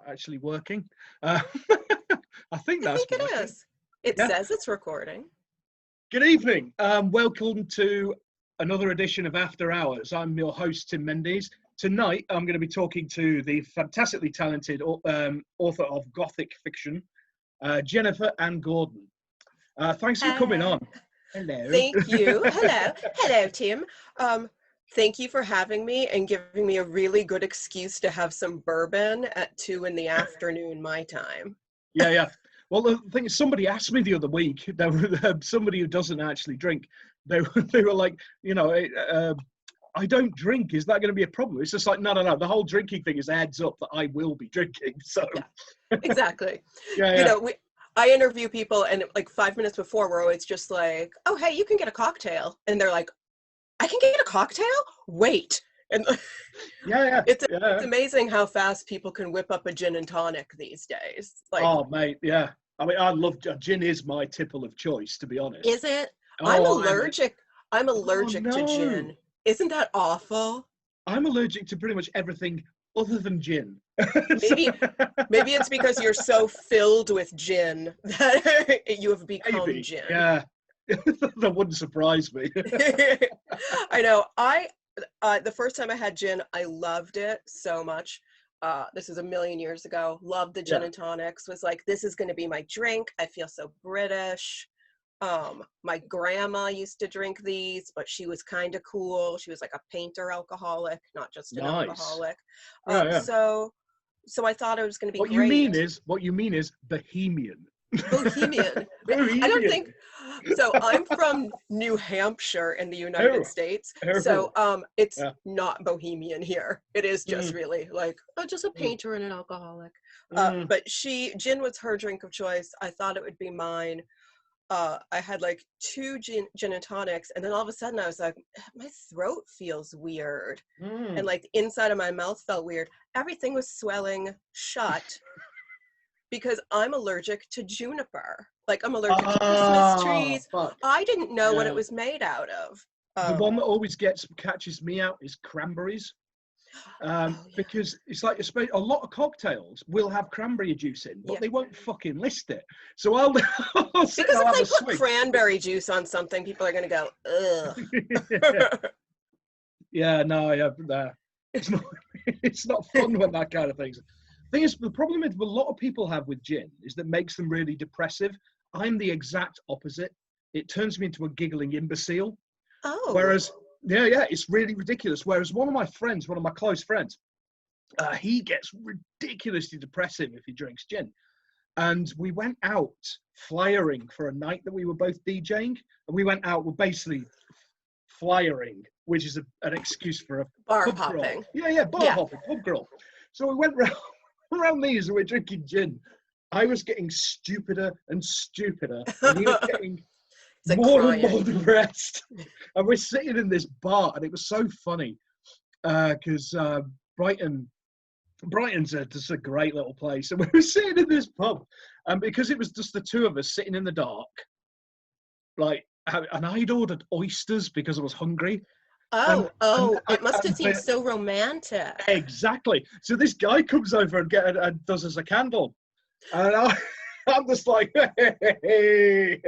actually working. Uh, I think I that's think it working. is. It Yeah. says it's recording. Good evening. Welcome to another edition of After Hours. I'm your host, Tim Mendees. Tonight, I'm going to be talking to the fantastically talented author of Gothic fiction, Jennifer Ann Gordon. Thanks for coming on. Hello. Thank you. Hello. Hello, Tim. Thank you for having me and giving me a really good excuse to have some bourbon at 2 p.m. my time. Yeah. Well, the thing is, somebody asked me the other week, there were somebody who doesn't actually drink. They were like, I don't drink. Is that going to be a problem? It's just like, no. The whole drinking thing is a heads up that I will be drinking. So, Yeah, exactly. yeah. I interview people and like 5 minutes before, we're always just like, oh, hey, you can get a cocktail. And they're like, I can get a cocktail? Wait. And it's amazing how fast people can whip up a gin and tonic these days. Like, oh, mate, yeah. I mean, I love gin. Is my tipple of choice, to be honest. Is it? Oh, I'm allergic to gin. Isn't that awful? I'm allergic to pretty much everything other than gin. Maybe it's because you're so filled with gin that you have become gin. Yeah. That wouldn't surprise me. I know. The first time I had gin, I loved it so much. This was a million years ago. Loved the gin and tonics. Was like, this is going to be my drink. I feel so British. My grandma used to drink these, but she was kind of cool. She was like a painter alcoholic, not just an alcoholic. So I thought it was going to be great. What you mean is bohemian. Bohemian. I don't think so. I'm from New Hampshire in the United States, so it's not bohemian here. It is just really like just a painter and an alcoholic. But gin was her drink of choice. I thought it would be mine. I had like 2 gin and tonics, and then all of a sudden I was like, my throat feels weird, and like the inside of my mouth felt weird. Everything was swelling shut. Because I'm allergic to juniper. Like, I'm allergic to Christmas trees. Fuck. I didn't know what it was made out of. The one that always catches me out is cranberries. Because it's like a lot of cocktails will have cranberry juice in, but they won't fucking list it. So I'll because if they put cranberry juice on something, people are going to go, ugh. It's not fun when that kind of thing's. Thing is, the problem with a lot of people have with gin is that makes them really depressive. I'm the exact opposite. It turns me into a giggling imbecile. Oh. Whereas, it's really ridiculous. Whereas one of my close friends, he gets ridiculously depressive if he drinks gin. And we went out flyering for a night that we were both DJing. And we went out, we're basically flyering, which is an excuse for a bar hopping. Bar hopping, pub crawl. So we went around these and we're drinking gin. I was getting stupider and stupider, and he was getting more and more depressed. And we're sitting in this bar, and it was so funny because Brighton's just a great little place, and we were sitting in this pub, and because it was just the two of us sitting in the dark, like, and I'd ordered oysters because I was hungry. It must have seemed so romantic. Exactly. So this guy comes over and does us a candle. And I'm just like, hey.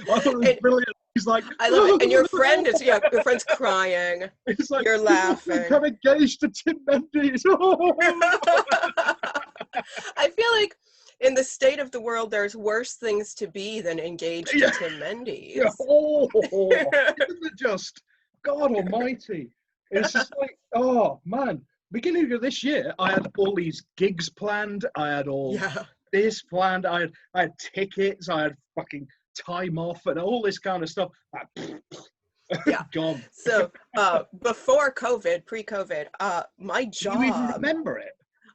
I thought it was brilliant. He's like, I love it. And your friend's crying. It's like, you're laughing. I'm engaged to Tim Mendees. I feel like in the state of the world, there's worse things to be than engaged to Tim Mendees. Yeah. Isn't it just God Almighty? It's just like, oh man. Beginning of this year, I had all these gigs planned. I had all this planned. I had tickets. I had fucking time off and all this kind of stuff. Gone. So before COVID, pre-COVID, my job. Do you even remember it?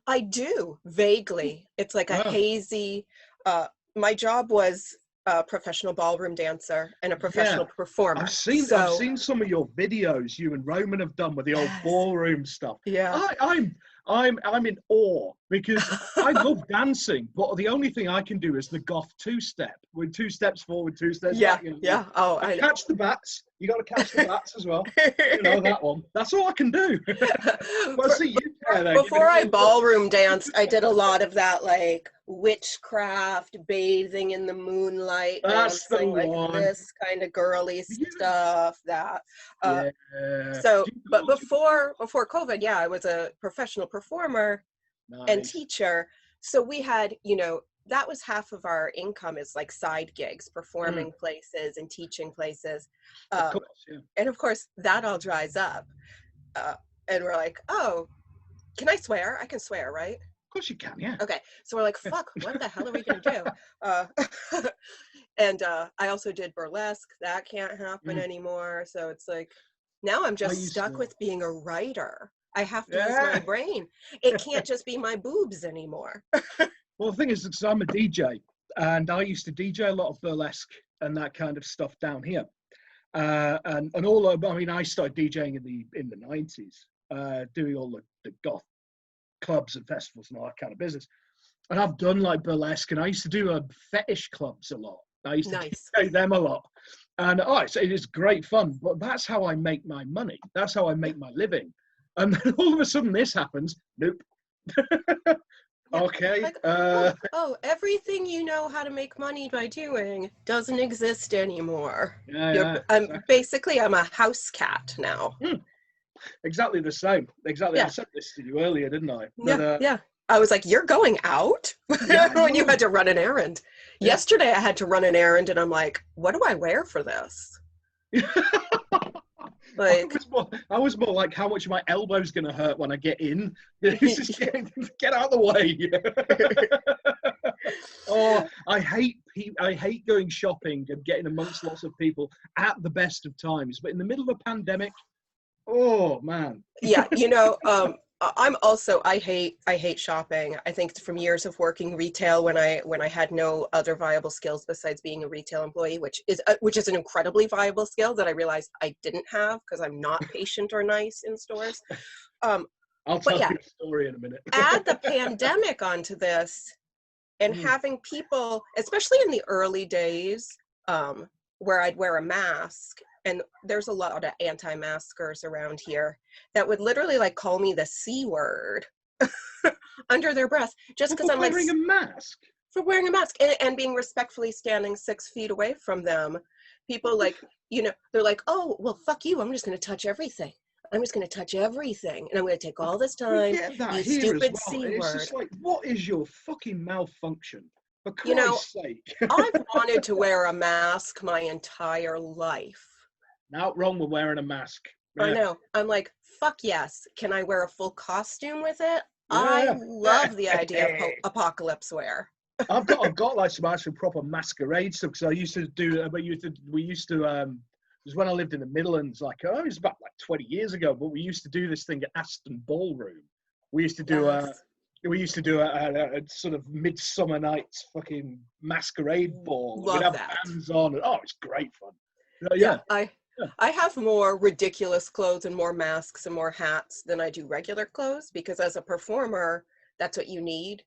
I do, vaguely. It's like a hazy, my job was a professional ballroom dancer and a professional performer. I've seen some of your videos you and Roman have done with the old ballroom stuff. Yeah. I'm in awe because I love dancing, but the only thing I can do is the goth 2-step with 2 steps forward, 2 steps back. Yeah. Oh, I know. Catch the bats. You got to catch the bats as well. You know that one. That's all I can do. But see, you before I ballroom danced, I did a lot of that, like witchcraft, bathing in the moonlight, That's the dancing, like one. this kind of girly stuff. That. Yeah. So, but before COVID, yeah, I was a professional performer and teacher. So we had, you know, that was half of our income is like side gigs, performing places and teaching places. Of course, yeah. And of course, that all dries up. And we're like, oh, can I swear? I can swear, right? Of course you can, yeah. Okay. So we're like, fuck, what the hell are we going to do? And I also did burlesque. That can't happen anymore. So it's like, now I'm just stuck with being a writer. I have to use my brain. It can't just be my boobs anymore. Well, the thing is, because I'm a DJ, and I used to DJ a lot of burlesque and that kind of stuff down here. And all of, I mean, I started DJing in the 90s, doing all the goth clubs and festivals and all that kind of business. And I've done like burlesque, and I used to do fetish clubs a lot. I used to DJ them a lot. And it is great fun, but that's how I make my money. That's how I make my living. And then all of a sudden this happens. Nope. Okay. Like, everything you know how to make money by doing doesn't exist anymore. Basically, I'm a house cat now. Exactly the same. Exactly. I said this to you earlier, didn't I? But, I was like, you're going out when you had to run an errand. Yeah. Yesterday, I had to run an errand, and I'm like, what do I wear for this? Like, I was more like, how much my elbow's going to hurt when I get in. Just get out of the way. I hate going shopping and getting amongst lots of people at the best of times. But in the middle of a pandemic, oh man. Yeah, you know, I hate shopping. I think from years of working retail when I had no other viable skills besides being a retail employee, which is an incredibly viable skill that I realized I didn't have because I'm not patient or nice in stores. I'll tell you a story in a minute. Add the pandemic onto this and having people, especially in the early days, where I'd wear a mask. And there's a lot of anti-maskers around here that would literally like call me the C word under their breath just because I'm like wearing a mask. For wearing a mask and being respectfully standing 6 feet away from them. People like, you know, they're like, oh, well, fuck you. I'm just going to touch everything. I'm just going to touch everything. And I'm going to take all this time. You stupid C word. It's just like, what is your fucking malfunction? For Christ's sake. I've wanted to wear a mask my entire life. Not wrong with wearing a mask. Yeah. I know. I'm like, fuck yes. Can I wear a full costume with it? I love the idea of apocalypse wear. I've got like some actual proper masquerade stuff because I used to do. We used to. It was when I lived in the Midlands. Like, it was about like 20 years ago. But we used to do this thing at Aston Ballroom. We used to do a sort of Midsummer Night's fucking masquerade ball. Love We'd have that. bands on. And, it's great fun. I have more ridiculous clothes and more masks and more hats than I do regular clothes because as a performer, that's what you need.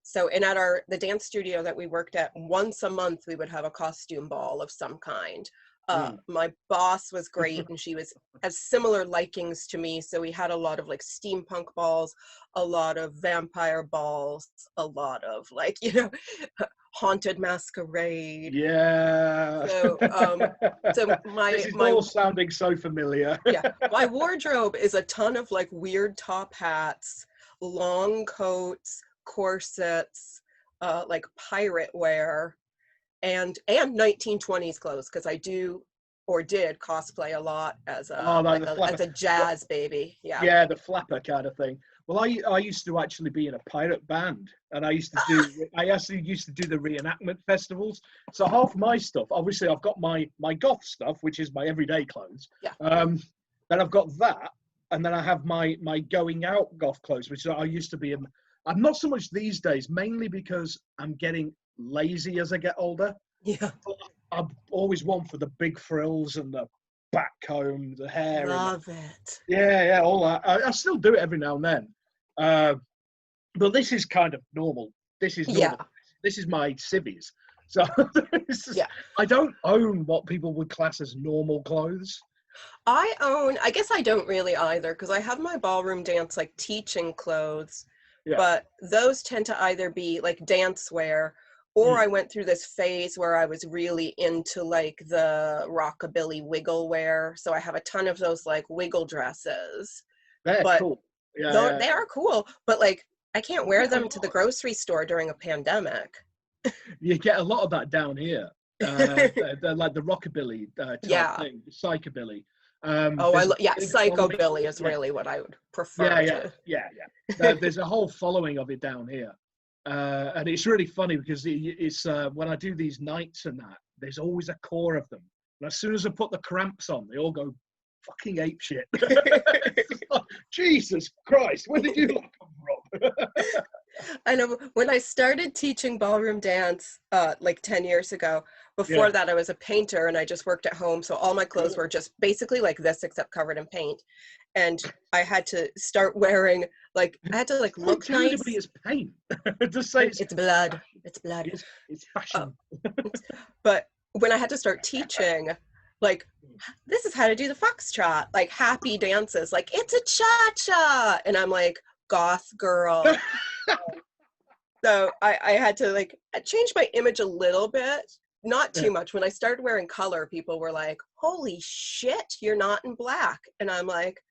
So, and at the dance studio that we worked at, once a month, we would have a costume ball of some kind. My boss was great and she has similar likings to me. So we had a lot of like steampunk balls, a lot of vampire balls, a lot of like, you know, haunted masquerade. Yeah. So this is all sounding so familiar. Yeah. My wardrobe is a ton of like weird top hats, long coats, corsets, like pirate wear, and 1920s clothes because I do or did cosplay a lot as a jazz baby. Yeah, the flapper kind of thing. Well, I used to actually be in a pirate band, and I actually used to do the reenactment festivals. So half my stuff, obviously, I've got my goth stuff, which is my everyday clothes. Yeah. Then I've got that, and then I have my going out goth clothes, which I used to be in. I'm not so much these days, mainly because I'm getting lazy as I get older. Yeah. I'm always one for the big frills and the back comb, the hair. Love it. Yeah, all that. I still do it every now and then. But this is kind of normal. This is normal. Yeah. This is my civvies. So I don't own what people would class as normal clothes. I guess I don't really either, because I have my ballroom dance like teaching clothes, but those tend to either be like dance wear, or I went through this phase where I was really into like the rockabilly wiggle wear. So I have a ton of those like wiggle dresses. They're But cool. Yeah, they are cool, but like I can't wear them to the grocery store during a pandemic. You get a lot of that down here. They're like the rockabilly type Yeah. thing, psychobilly. Oh, There's a yeah, big following. psychobilly is Yeah, really what I would yeah, prefer yeah, to. yeah, there's a whole following of it down here, and it's really funny because it's when I do these nights and that, there's always a core of them. And as soon as I put the cramps on, they all go fucking ape shit. Jesus Christ, where did you come from? I know when I started teaching ballroom dance, like 10 years ago, before that I was a painter and I just worked at home. So all my clothes were just basically like this, except covered in paint. And I had to start wearing, like, I had to like look nice. It's paint. Just say it's blood. It's blood. It's fashion. But when I had to start teaching, like, this is how to do the foxtrot, like happy dances, like it's a cha-cha. And I'm like, goth girl. So I had to like change my image a little bit, not too much. When I started wearing color, people were like, holy shit, you're not in black. And I'm like,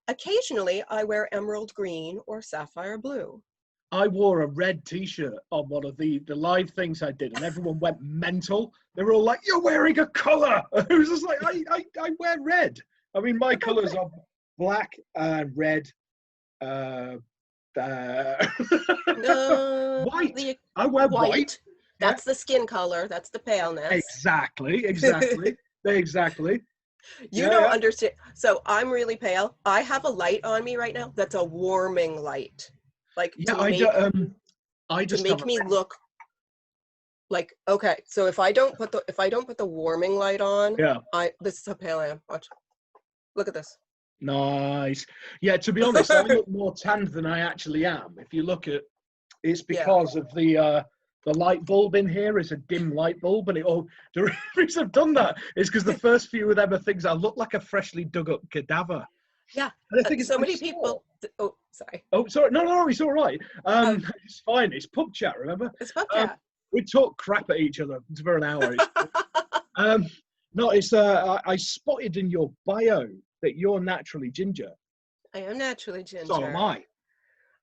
occasionally I wear emerald green or sapphire blue. I wore a red t-shirt on one of the live things I did, and everyone went mental. They were all like, you're wearing a color. It was just like, I wear red. I mean, my colors are black and red. No, white. I wear white. That's the skin color. That's the paleness. Exactly. You don't understand. So I'm really pale. I have a light on me right now. That's a warming light. Like to make me look like, okay. So if I don't put the warming light on, this is how pale I am. Watch. Look at this. Nice. Yeah, to be honest, I look more tanned than I actually am. If you look at, it's because of the light bulb in here is a dim light bulb, and the reason I've done that is because the first few of them are things I look like a freshly dug up cadaver. Yeah, and I think so many people. Oh, sorry. Oh, sorry. No, it's all right. It's fine. It's pub chat. Remember? It's pub chat. We talk crap at each other for an hour. No, it's I spotted in your bio that you're naturally ginger. I am naturally ginger. So am I.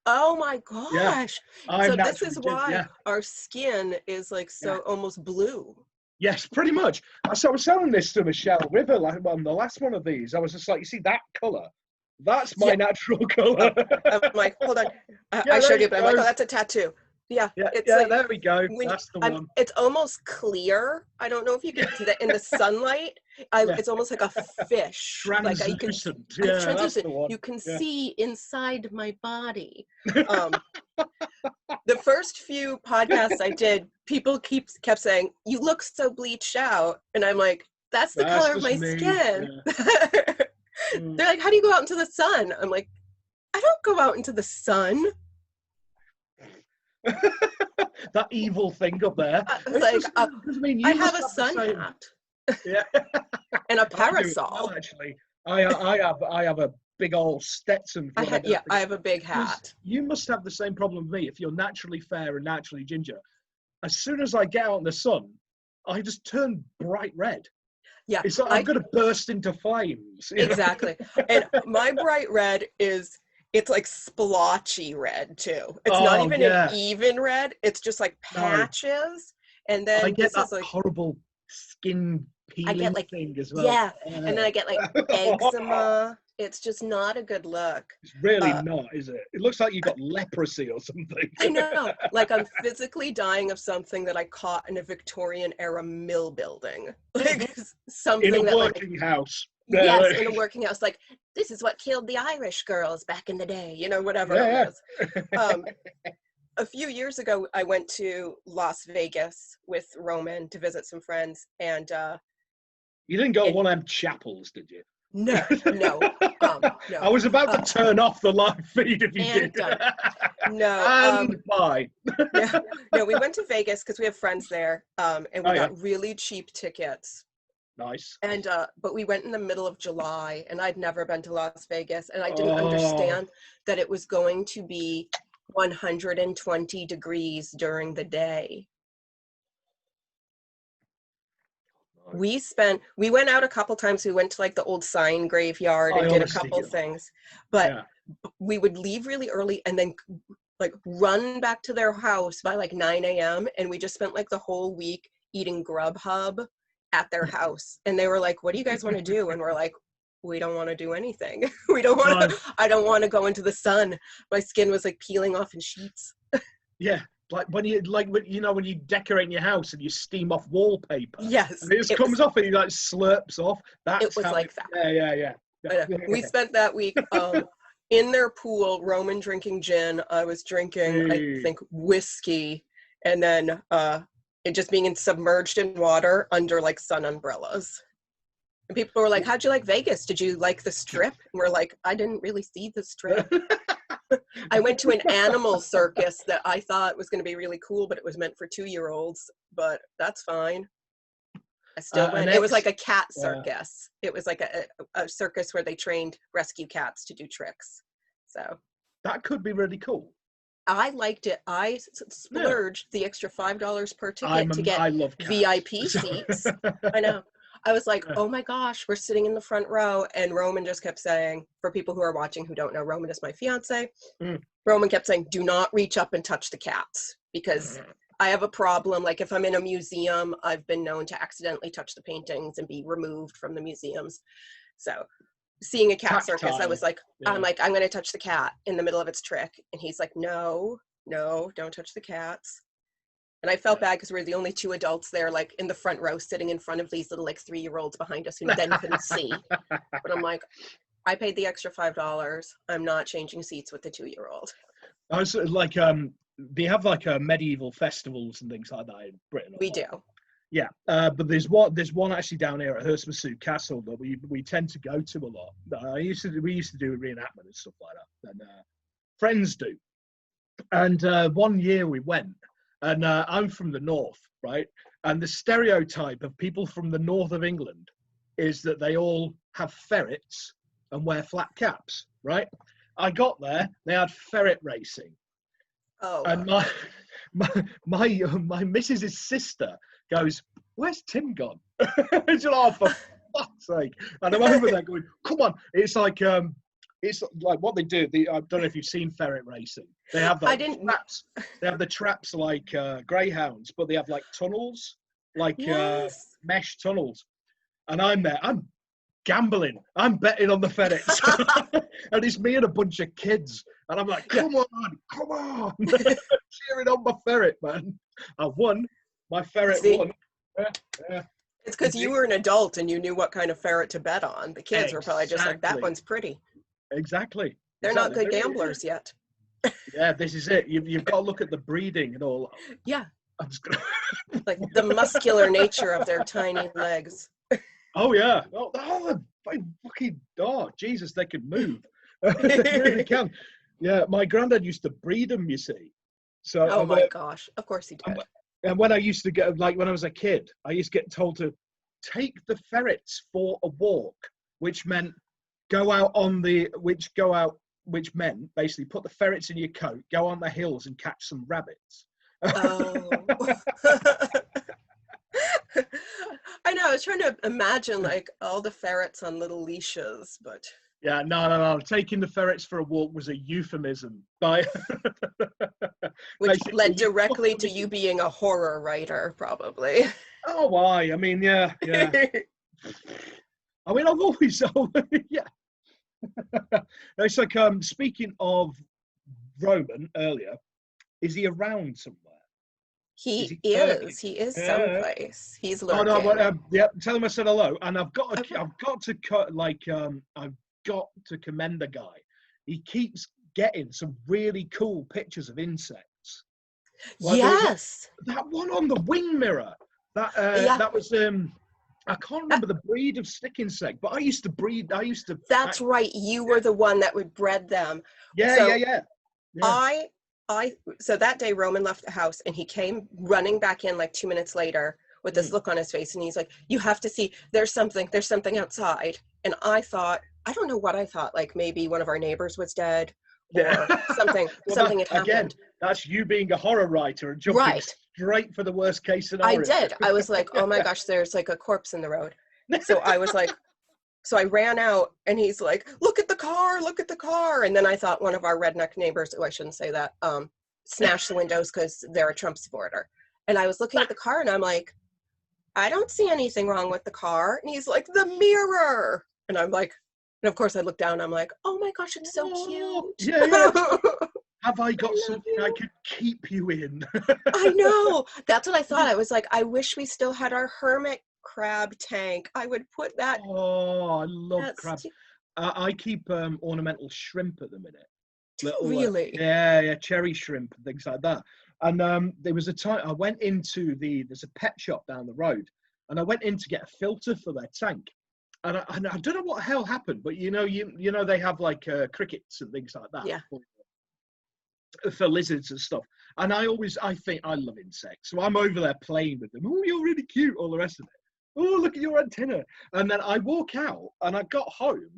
Oh my gosh. Yeah, so this is why our skin is like almost blue. Yes, pretty much. So I was selling this to Michelle River on the last one of these. I was just like, you see that colour? That's my natural colour. I'm like, hold on. I showed you, but I'm like, oh, that's a tattoo. Yeah, it's like, there we go. That's the one. It's almost clear. I don't know if you can see that in the sunlight. It's almost like a fish. Translucent. Like translucent. You can see inside my body. The first few podcasts I did, people kept saying, you look so bleached out. And I'm like, that's the color of my skin. Yeah. They're like, how do you go out into the sun? I'm like, I don't go out into the sun. That evil thing up there. I have a sun hat. Yeah. And a parasol. Actually, I have a big old Stetson. I have a big hat. You must have the same problem with me. If you're naturally fair and naturally ginger, as soon as I get out in the sun, I just turn bright red. Yeah, it's like I'm going to burst into flames. Exactly. And my bright red it's like splotchy red too. It's not even an even red. It's just like patches. And then I get that horrible skin peeling thing as well. Yeah, and then I get like eczema. It's just not a good look. It's really not, is it? It looks like you got leprosy or something. I know. Like I'm physically dying of something that I caught in a Victorian era mill building. Like something in a working house. Yes, in a working house. Like, this is what killed the Irish girls back in the day, whatever it was. A few years ago, I went to Las Vegas with Roman to visit some friends, and you didn't go to one of them chapels, did you? No. I was about to turn off the live feed if you did. No. Bye. No, we went to Vegas because we have friends there, and we got really cheap tickets. Nice. And but we went in the middle of July, and I'd never been to Las Vegas, and I didn't Oh, understand that it was going to be 120 degrees during the day. We went out a couple times. We went to like the old sign graveyard and did a couple things, but we would leave really early and then like run back to their house by like 9 a.m. And we just spent like the whole week eating Grubhub at their house. And they were like, what do you guys want to do? And we're like, we don't want to do anything. I don't want to go into the sun. My skin was like peeling off in sheets. Yeah. Like when you when you decorate your house and you steam off wallpaper. Yes. And it just comes off and it like slurps off. It was like that. Yeah. We spent that week in their pool, Roman drinking gin. I was drinking, I think, whiskey, and then it just being submerged in water under like sun umbrellas. And people were like, how'd you like Vegas? Did you like the Strip? And we're like, I didn't really see the Strip. I went to an animal circus that I thought was going to be really cool, but it was meant for 2-year-olds, but that's fine. I still went. It was like a cat circus. It was like a circus where they trained rescue cats to do tricks. So that could be really cool. I liked it. I splurged the extra $5 per ticket to get VIP seats. I know. I was like, oh my gosh, we're sitting in the front row. And Roman just kept saying, for people who are watching who don't know, Roman is my fiance. Roman kept saying, do not reach up and touch the cats, because I have a problem. Like if I'm in a museum, I've been known to accidentally touch the paintings and be removed from the museums. So seeing a cat circus, I was like, I'm going to touch the cat in the middle of its trick. And he's like, no, don't touch the cats. And I felt bad because we were the only 2 adults there, like in the front row, sitting in front of these little like 3-year-olds behind us who then couldn't see. But I'm like, I paid the extra $5. I'm not changing seats with the 2-year-old. I was like, they have like medieval festivals and things like that in Britain. We do. Yeah, but there's one actually down here at Herstmassoo Castle that we tend to go to a lot. We used to do a reenactment and stuff like that, and friends do. And one year we went, and I'm from the north, right? And the stereotype of people from the north of England is that they all have ferrets and wear flat caps, right? I got there, they had ferret racing. Oh. And my missus's sister goes, where's Tim gone? She's like, oh, for fuck's sake. And I'm over there going, come on. It's like what they do. I don't know if you've seen ferret racing. They have traps. They have the traps like greyhounds, but they have like tunnels, like mesh tunnels. And I'm there. I'm gambling. I'm betting on the ferrets. And it's me and a bunch of kids. And I'm like, come on. Cheering on my ferret, man. I won. My ferret won. It's because you were an adult and you knew what kind of ferret to bet on. The kids were probably just like, that one's pretty. Exactly. They're not good gamblers yet. Yeah, this is it. You've got to look at the breeding and all. Yeah. I'm just gonna... like the muscular nature of their tiny legs. Oh, yeah. Jesus, they can move. They really can. Yeah, my granddad used to breed them, you see. So, oh my gosh, of course he did. And when I used to get, like when I was a kid, I used to get told to take the ferrets for a walk, which meant which meant basically put the ferrets in your coat, go on the hills and catch some rabbits. Oh. I know, I was trying to imagine like all the ferrets on little leashes, but... Yeah, no. Taking the ferrets for a walk was a euphemism. Which led directly to you being a horror writer, probably. Oh, why? I mean, yeah. I mean, I've always, yeah. It's like, speaking of Roman earlier, is he around somewhere? He is someplace. He's lurking. Oh, no, yeah, tell him I said hello. And I've got to commend the guy. He keeps getting some really cool pictures of insects. Like yes. That one on the wing mirror. That was I can't remember the breed of stick insect, but I used to breed. That's right. You were the one that would bred them. Yeah. So that day Roman left the house and he came running back in like 2 minutes later with this look on his face, and he's like, you have to see, there's something outside. And I thought, I don't know what I thought, like maybe one of our neighbors was dead or something, well, something had happened. Again, that's you being a horror writer and jumping straight for the worst case scenario. I did. I was like, oh my gosh, there's like a corpse in the road. So I was like, so I ran out, and he's like, look at the car. And then I thought one of our redneck neighbors, oh, I shouldn't say that, smashed the windows because they're a Trump supporter. And I was looking at the car, and I'm like, I don't see anything wrong with the car. And he's like, the mirror. And I'm like, and of course I look down, and I'm like, oh my gosh, it's so cute. Yeah. Have I got something I could keep you in? I know. That's what I thought. I was like, I wish we still had our hermit crab tank. I would put that. Oh, I love crabs. I keep ornamental shrimp at the minute. Little, really? Yeah, cherry shrimp and things like that. And there was a time I went into there's a pet shop down the road, and I went in to get a filter for their tank. And I don't know what the hell happened, but you know they have like crickets and things like that. Yeah. For lizards and stuff. And I think I love insects. So I'm over there playing with them. Oh, you're really cute, all the rest of it. Oh, look at your antenna. And then I walk out, and I got home,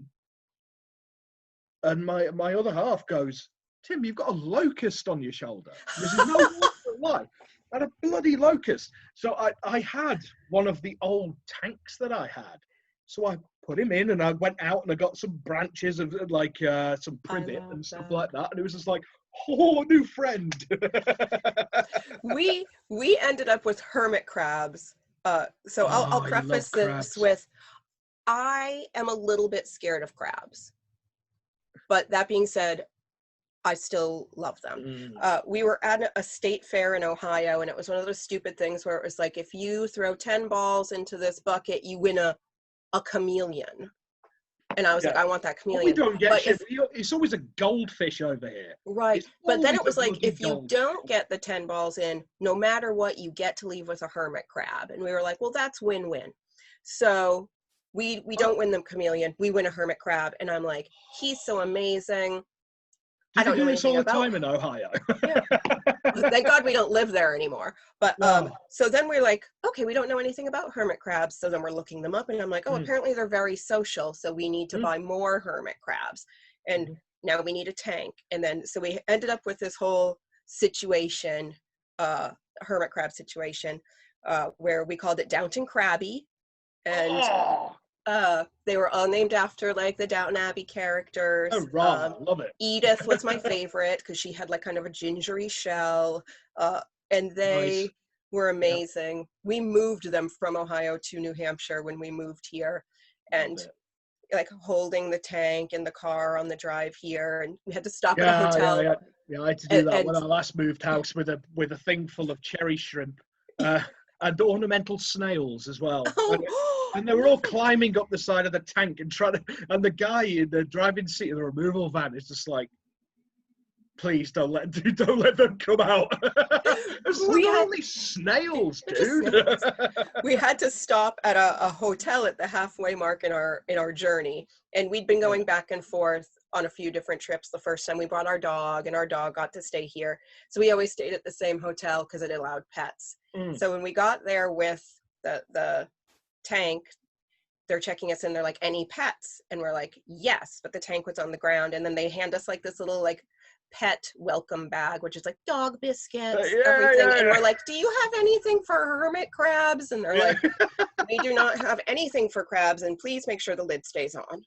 and my other half goes, Tim, you've got a locust on your shoulder. There's no why. And a bloody locust. So I had one of the old tanks that I had. So I put him in, and I went out, and I got some branches of like some privet and stuff like that. And it was just like, oh, new friend. we ended up with hermit crabs. So I'll preface this with, I am a little bit scared of crabs. But that being said, I still love them. We were at a state fair in Ohio, and it was one of those stupid things where it was like, if you throw 10 balls into this bucket, you win a chameleon. And I was like, I want that chameleon. Well, we don't get shit. It's always a goldfish over here. Right. But then it was like, if you don't get the 10 balls in, no matter what, you get to leave with a hermit crab. And we were like, well, that's win-win. So we don't win the chameleon. We win a hermit crab. And I'm like, he's so amazing. I don't know anything about all the time in Ohio. Yeah. Thank God we don't live there anymore. But so then we're like, okay, we don't know anything about hermit crabs. So then we're looking them up, and I'm like, oh, apparently they're very social. So we need to buy more hermit crabs. And now we need a tank. And then so we ended up with this whole situation, hermit crab situation, where we called it Downton Crabby. And they were all named after like the Downton Abbey characters. Oh, right. Love it. Edith was my favorite because she had like kind of a gingery shell, and they were amazing. Yep. We moved them from Ohio to New Hampshire when we moved here, and like holding the tank in the car on the drive here, and we had to stop at a hotel. Yeah, I had to do that when I last moved house with a thing full of cherry shrimp and ornamental snails as well. And they were all climbing up the side of the tank and and the guy in the driving seat of the removal van is just like, please don't let them come out. Only snails, dude. We had to stop at a hotel at the halfway mark in our journey, and we'd been going back and forth on a few different trips. The first time we brought our dog, and our dog got to stay here, so we always stayed at the same hotel because it allowed pets. So when we got there with the tank, they're checking us in. They're like, any pets? And we're like, yes, but the tank was on the ground. And then they hand us like this little like pet welcome bag, which is like dog biscuits, everything. And we're like, do you have anything for hermit crabs? And they're like, we do not have anything for crabs, and please make sure the lid stays on.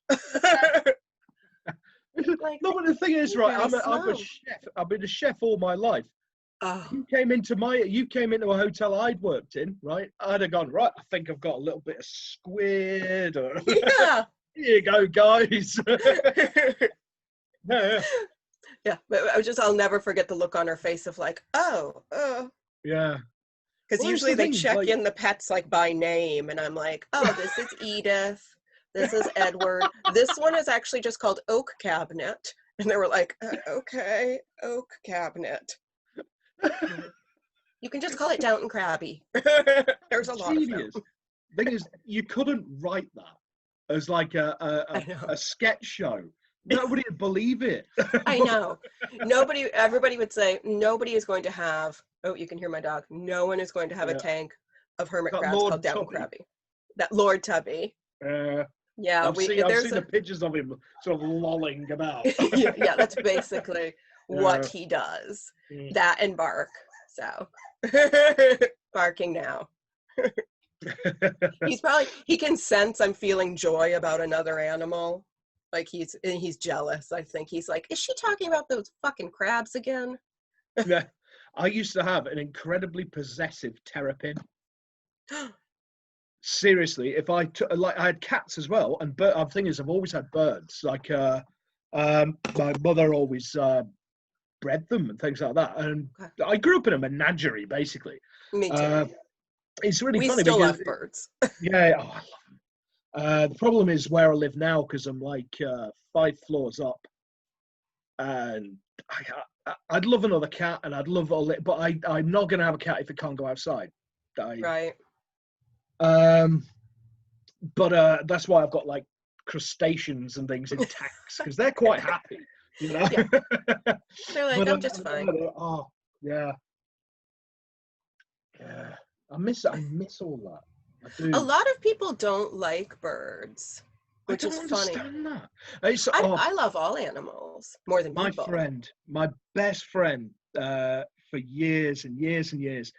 Like, no, but the thing is, right, I'm a chef. I've been a chef all my life. You came into a hotel I'd worked in, right? I'd have gone, right, I think I've got a little bit of squid. Or, here you go, guys. Yeah, but I'll never forget the look on her face of like, yeah. Because usually they check in the pets like by name, and I'm like, oh, this is Edith. This is Edward. This one is actually just called Oak Cabinet. And they were like, okay, Oak Cabinet. You can just call it Downton Crabby. There's a lot of them. The thing is, you couldn't write that as like a sketch show. Nobody would believe it. I know. Everybody would say, nobody is going to have, oh, you can hear my dog. No one is going to have a tank of hermit that crabs Lord called Down Tubby. Crabby. That Lord Tubby. Yeah, I've seen the pictures of him sort of lolling about. Yeah, that's basically what he does. That and bark. So barking now. He can sense I'm feeling joy about another animal. Like he's jealous. I think he's like, is she talking about those fucking crabs again? Yeah, I used to have an incredibly possessive terrapin. Seriously, if I had cats as well, and the thing is, I've always had birds. Like, my mother always bred them and things like that, and I grew up in a menagerie, basically. Me too. It's really funny. We still have birds. Yeah, I love them. The problem is where I live now, because I'm like 5 floors up, and I'd love another cat, and I'd love but I'm not going to have a cat if it can't go outside. Right. But that's why I've got like crustaceans and things in tanks, because they're quite happy, you know. Yeah. They're like, I'm just fine. Oh yeah. I miss all that. I do. A lot of people don't like birds, which is funny. I don't understand that. I love all animals more than people. My best friend, for years and years and years,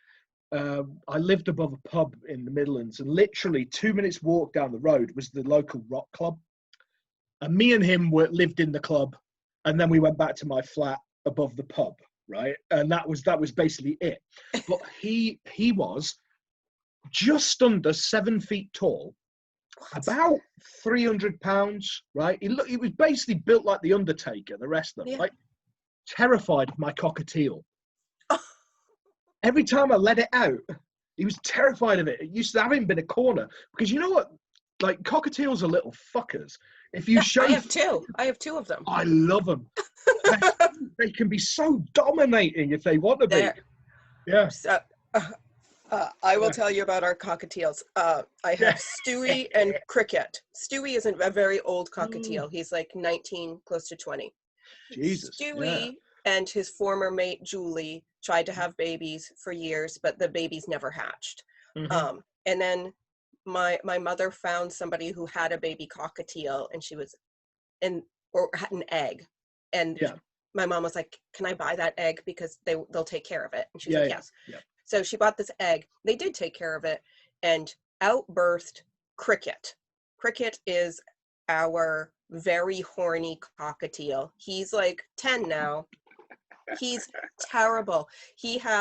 I lived above a pub in the Midlands, and literally 2 minutes walk down the road was the local rock club. And me and him lived in the club, and then we went back to my flat above the pub, right? And that was basically it. But he was just under 7 feet tall, about 300 pounds, right? He was basically built like the Undertaker, the wrestler, right? Terrified of my cockatiel. Every time I let it out, he was terrified of it. It used to have him in a corner, because you know what? Like, cockatiels are little fuckers. If you show, I have two of them. I love them. They can be so dominating if they want to be. Yeah. So, I will tell you about our cockatiels. I have Stewie and Cricket. Stewie is a very old cockatiel. He's like 19, close to 20. Jesus. Stewie and his former mate Julie tried to have babies for years, but the babies never hatched. And then my mother found somebody who had a baby cockatiel, and she was or had an egg, and my mom was like, "Can I buy that egg, because they'll take care of it?" And she was like, "Yes." Yeah. So she bought this egg. They did take care of it, and out birthed Cricket. Cricket is our very horny cockatiel. He's like 10 now. He's terrible. He's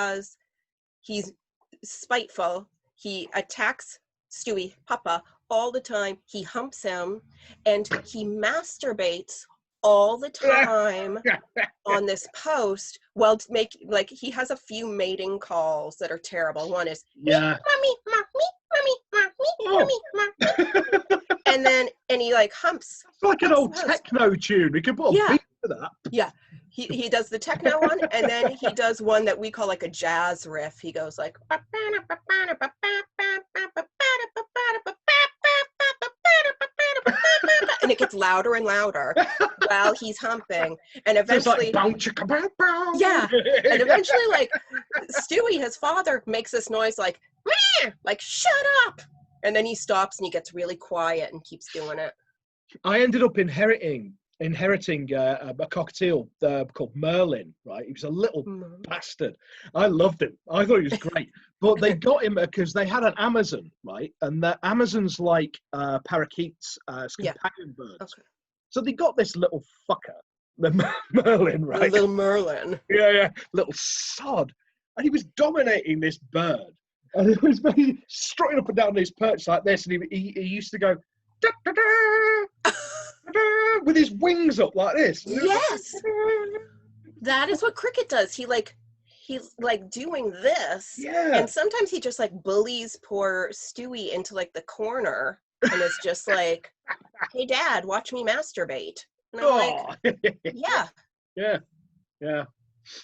spiteful. He attacks Stewie, Papa, all the time. He humps him, and he masturbates all the time on this post. Well, he has a few mating calls that are terrible. One is mommy, and he like humps. It's like an old techno tune. We could put a beat for that. Yeah. He does the techno one, and then he does one that we call like a jazz riff. He goes like, and it gets louder and louder while he's humping, and eventually, and eventually, like Stewie, his father, makes this noise like shut up, and then he stops and he gets really quiet and keeps doing it. I ended up inheriting a cockatiel called Merlin, right? He was a little bastard. I loved him. I thought he was great. But they got him because they had an Amazon, right? And the Amazons like parakeets as companion birds. Okay. So they got this little fucker, the Merlin, right? The little Merlin. Yeah. Little sod. And he was dominating this bird. And it was very strutting up and down his perch like this. And he used to go, da, da, da, with his wings up like this. Yes, that is what Cricket does. He's like doing this, and sometimes he just like bullies poor Stewie into like the corner, and it's just like, "Hey, Dad, watch me masturbate." And I'm like, yeah.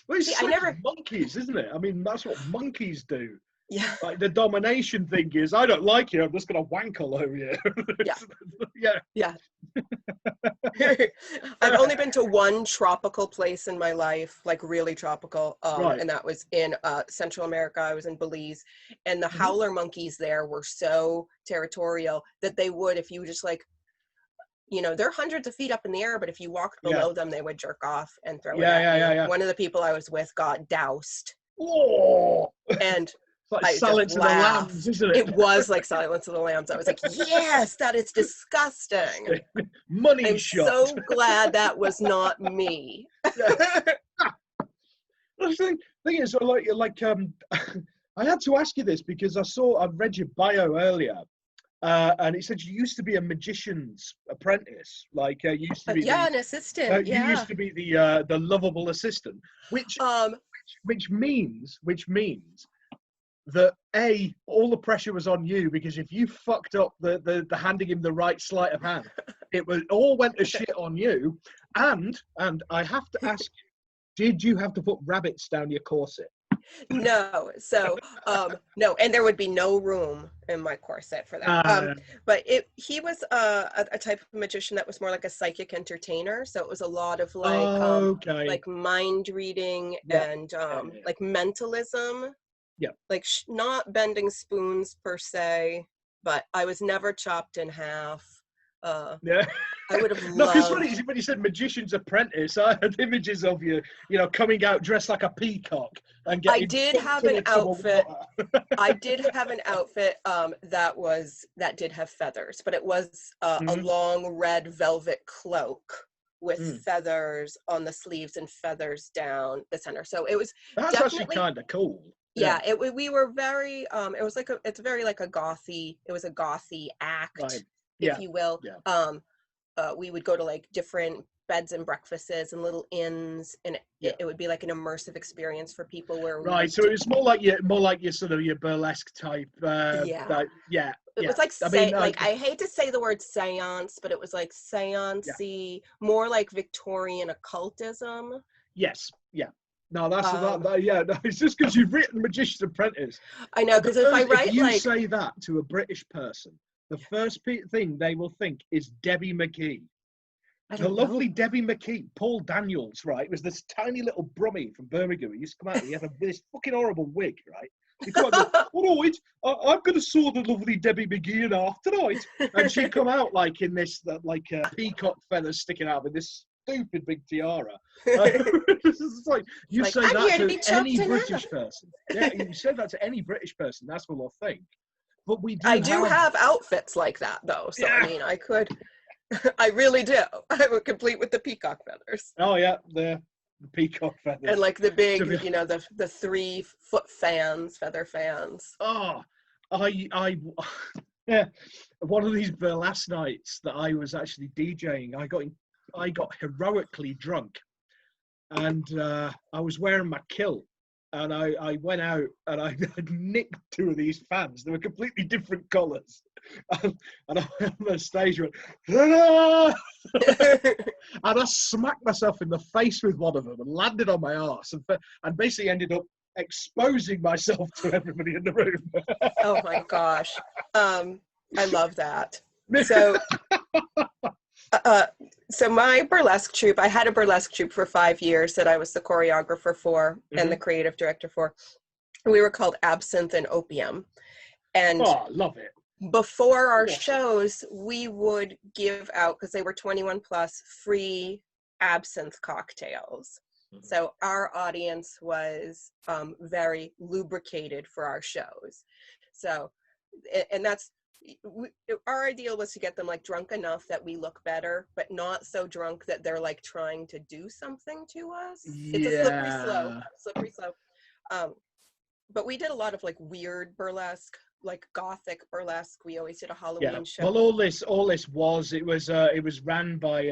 Well, it's monkeys, isn't it? I mean, that's what monkeys do. Yeah. Like the domination thing is, I don't like you, I'm just going to wank all over you. Yeah. Yeah. I've only been to one tropical place in my life, like really tropical, Right. and that was in Central America. I was in Belize, and the howler monkeys there were so territorial that they would, if you just like, you know, they're hundreds of feet up in the air, but if you walked below them, they would jerk off and throw it at you. One of the people I was with got doused. Oh! And like I Silence just of the laughed. Lambs, isn't it? It was like Silence of the Lambs. I was like, yes, that is disgusting. Money I'm shot. so glad that was not me. The thing is, I had to ask you this because I read your bio earlier, and it said you used to be a magician's apprentice. Like you used to be an assistant. you used to be the lovable assistant, which means that all the pressure was on you, because if you fucked up the handing him the right sleight of hand, it was all went to shit on you. And I have to ask you, did you have to put rabbits down your corset? No. So no, and there would be no room in my corset for that. But he was a type of magician that was more like a psychic entertainer. So it was a lot of like like mind reading and like mentalism. Yeah. Like not bending spoons per se, but I was never chopped in half. Yeah. I would have No, because loved... when you said magician's apprentice, I had images of you, coming out dressed like a peacock and getting. I did have an outfit. I did have an outfit that did have feathers, but it was a long red velvet cloak with feathers on the sleeves and feathers down the center. So it was that's actually kind of cool. Yeah, we were very it was like it's very like a gothy act, right. if you will. We would go to like different beds and breakfasts and little inns, and it would be like an immersive experience for people where so it was more like your sort of your burlesque type. It was like I hate to say the word seance, but it was like seance-y, more like Victorian occultism. Yes, yeah. No, that's no, it's just because you've written Magician's Apprentice. I know, because if you say that to a British person, the first thing they will think is Debbie McKee. The lovely Debbie McKee, Paul Daniels, right, was this tiny little brummie from Birmingham. He used to come out and he had this fucking horrible wig, right? He'd come out and go, all right, I'm going to saw the lovely Debbie McKee in half tonight. And she'd come out like in this, like peacock feathers sticking out with this stupid big tiara. It's like you say that to any British person. Yeah, you say that to any British person, that's what they'll think. But I do have outfits like that though, so I mean, I could. I really do. I would complete with the peacock feathers. Oh yeah, the peacock feathers. And like the big, the 3-foot fans, feather fans. Oh, yeah. One of these burlesque nights that I was actually DJing, I got heroically drunk, and I was wearing my kilt, and I went out and I nicked 2 of these fans. They were completely different colours. And I went on the stage and went, and I smacked myself in the face with one of them and landed on my arse and basically ended up exposing myself to everybody in the room. Oh my gosh. I love that. So so my burlesque troupe, I had a burlesque troupe for 5 years that I was the choreographer for and the creative director for. We were called Absinthe and Opium. And love it. Before our shows, we would give out, because they were 21 plus, free absinthe cocktails. So our audience was very lubricated for our shows. So, and that's, our ideal was to get them like drunk enough that we look better, but not so drunk that they're like trying to do something to us. It's a slippery slope. But we did a lot of like weird burlesque, like gothic burlesque. We always did a Halloween show. Well, all this was it was ran by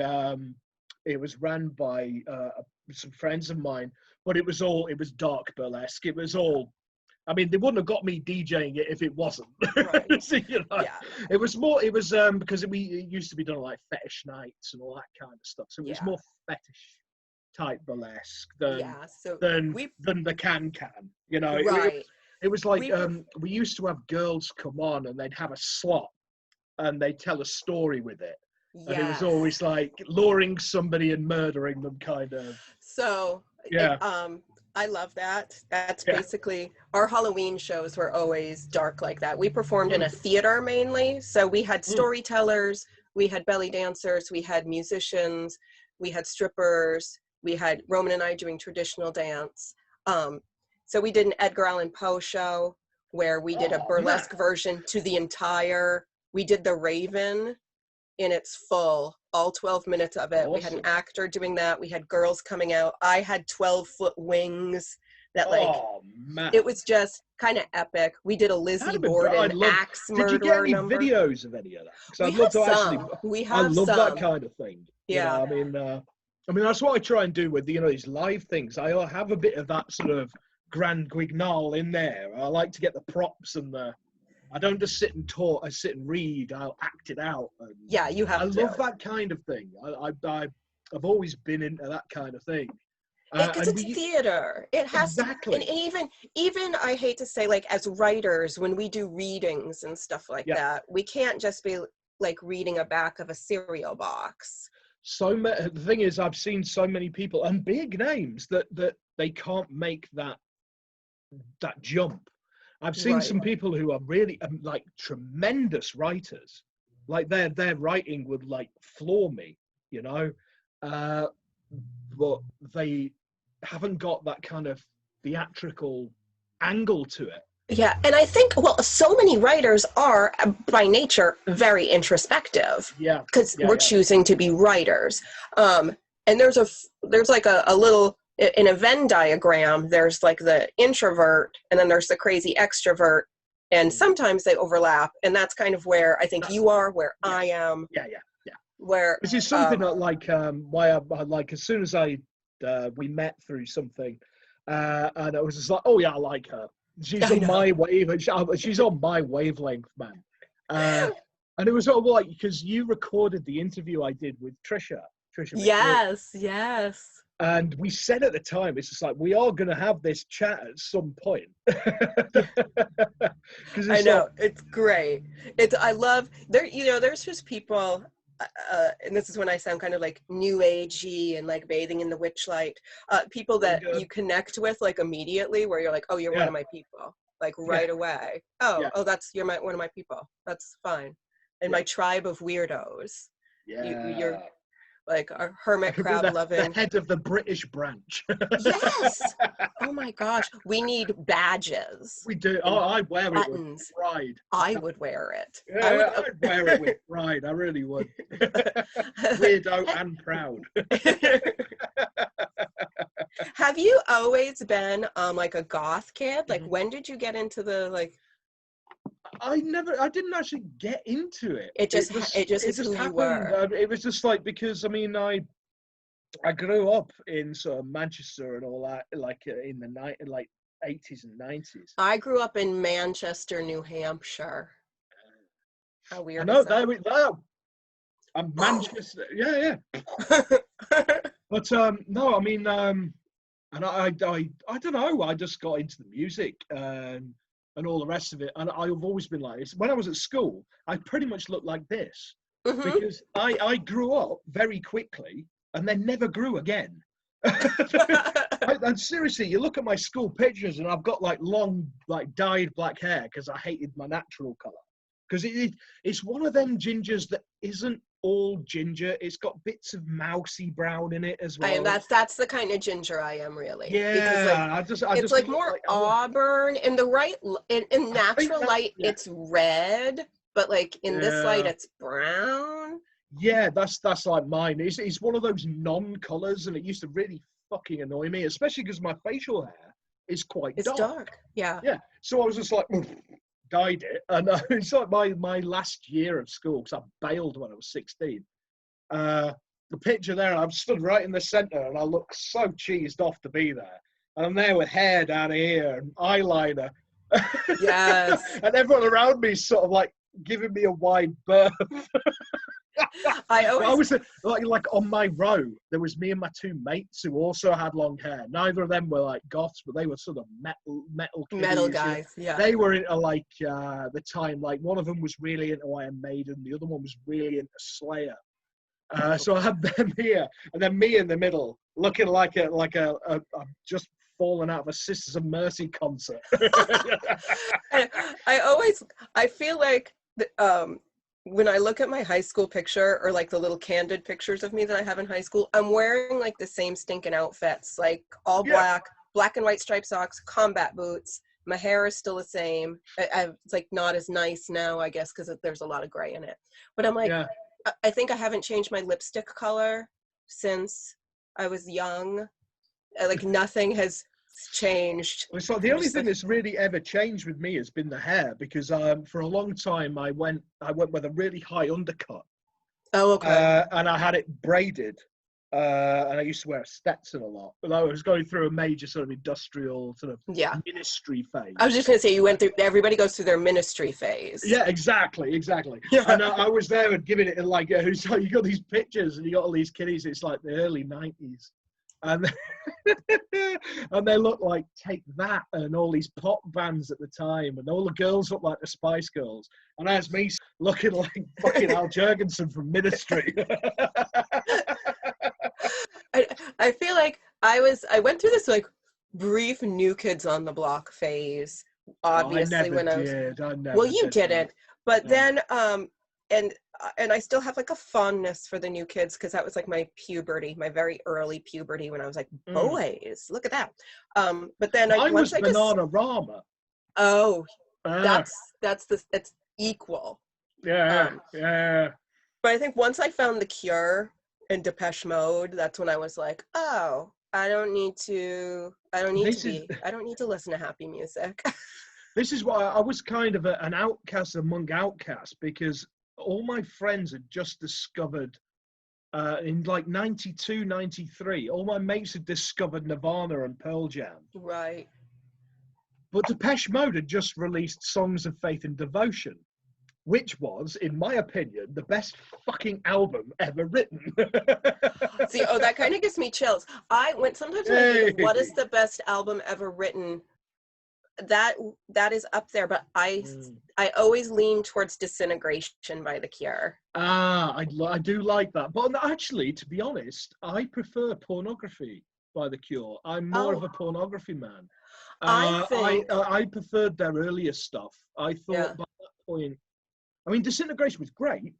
some friends of mine, but it was dark burlesque. It was all, I mean, they wouldn't have got me DJing it if it wasn't. Right. So, it was because it used to be done like fetish nights and all that kind of stuff. So it was more fetish type burlesque than the can. Right. It was like we used to have girls come on and they'd have a slot and they'd tell a story with it. And it was always like luring somebody and murdering them, kind of. So, yeah. I love that. That's basically, our Halloween shows were always dark like that. We performed in a theater mainly. So we had storytellers, we had belly dancers, we had musicians, we had strippers, we had Roman and I doing traditional dance. So we did an Edgar Allan Poe show where we did a burlesque version to the entire, we did The Raven in its full, all 12 minutes of it. Awesome. We had an actor doing that. We had girls coming out. I had 12-foot wings that it was just kind of epic. We did a Lizzie Borden axe murderer. Did you get any videos of any of that? We have I love that kind of thing. Yeah. You know, I mean, that's what I try and do with, these live things. I have a bit of that sort of grand guignol in there. I like to get the props and I don't just sit and talk. I sit and read. I'll act it out. And you have to. I love that kind of thing. I've always been into that kind of thing. Because it's theater. It has exactly. And even I hate to say, like, as writers, when we do readings and stuff like that, we can't just be like reading a back of a cereal box. The thing is, I've seen so many people and big names that they can't make that jump. I've seen some people who are really like tremendous writers, like their writing would like floor me, but they haven't got that kind of theatrical angle to it. Yeah, and I think, so many writers are by nature very introspective. Yeah, because we're choosing to be writers. And there's like a little, in a Venn diagram, there's like the introvert and then there's the crazy extrovert, and sometimes they overlap, and that's kind of where I think you are, where I am. Yeah. Where this is something that why I like, as soon as we met through something, and I was just like, oh yeah, I like her. She's on my wave. She's on my wavelength, man. And it was sort of like, because you recorded the interview I did with Trisha. Yes. And we said at the time, it's just like, we are going to have this chat at some point. I know, it's great. I love, there's just people, and this is when I sound kind of like new agey and like bathing in the witchlight, people that you connect with like immediately, where you're like, oh, you're one of my people, like right away. Oh, you're one of my people. That's fine. And my tribe of weirdos. You're like a hermit crab loving. The head of the British branch. Yes. Oh my gosh. We need badges. We do. I'd wear buttons. It with pride. I would wear it. I'd wear it with pride. I really would. Weirdo and proud. Have you always been like a goth kid? Like, when did you get into the like? I didn't actually get into it. It just who you were. It was just like, because I mean, I grew up in sort of Manchester and all that, like in the 80s and 90s. I grew up in Manchester, New Hampshire. How weird. I know, there we go. I'm Manchester. Yeah. But no, I mean, and I don't know. I just got into the music and all the rest of it. And I've always been like this. When I was at school, I pretty much looked like this, because I grew up very quickly and then never grew again. And seriously, you look at my school pictures and I've got like long, like dyed black hair because I hated my natural color. Because it's one of them gingers that isn't all ginger. It's got bits of mousy brown in it as well. And that's the kind of ginger I am, really. Yeah, because, it's like more like auburn. In the in natural light, it's red, but like in this light, it's brown. Yeah, that's like mine. It's one of those non-colors, and it used to really fucking annoy me, especially because my facial hair is quite dark. It's dark. Yeah. So I was just like, dyed it, and it's like my last year of school, because I bailed when I was 16. The picture there, I'm stood right in the center, and I look so cheesed off to be there. And I'm there with hair down here and eyeliner. Yes. And everyone around me is sort of like giving me a wide berth. I was like on my row, there was me and my two mates who also had long hair. Neither of them were like goths, but they were sort of metal kiddies, guys. Yeah. They were into like the time, like one of them was really into Iron Maiden, the other one was really into Slayer. So I had them here, and then me in the middle, looking like a just fallen out of a Sisters of Mercy concert. I feel like when I look at my high school picture, or like the little candid pictures of me that I have in high school, I'm wearing like the same stinking outfits, like all black and white striped socks, combat boots. My hair is still the same. It's like not as nice now, I guess, because there's a lot of gray in it. But I'm like, I think I haven't changed my lipstick color since I was young. Like nothing has changed. So the only thing that's really ever changed with me has been the hair, because for a long time I went with a really high undercut. Oh, okay. And I had it braided. And I used to wear a Stetson a lot, but I was going through a major sort of industrial sort of ministry phase. I was just going to say, you went through, everybody goes through their ministry phase. Yeah, exactly. Yeah. And I was there and giving it like, you got these pictures and you got all these kiddies, it's like the early 90s. And and they look like Take That and all these pop bands at the time, and all the girls look like the Spice Girls, and there's me looking like fucking Al Jurgensen from Ministry. I feel like I went through this like brief New Kids on the Block phase, obviously. You didn't, but then and I still have like a fondness for the New Kids, because that was like my puberty, my very early puberty, when I was like, boys, look at that. But then I was Bananarama. Oh, that's equal. Yeah. But I think once I found The Cure and Depeche Mode, that's when I was like, oh, I don't need to listen to happy music. This is why I was kind of an outcast among outcasts, because all my friends had just discovered in like 92, 93, all my mates had discovered Nirvana and Pearl Jam. Right. But Depeche Mode had just released Songs of Faith and Devotion, which was, in my opinion, the best fucking album ever written. See, that kind of gives me chills. Sometimes when I think of what is the best album ever written, that is up there, but I always lean towards Disintegration by The Cure. I do like that, but actually, to be honest, I prefer Pornography by The Cure. I'm more of a Pornography man. I preferred their earlier stuff. I thought by that point, I mean, Disintegration was great,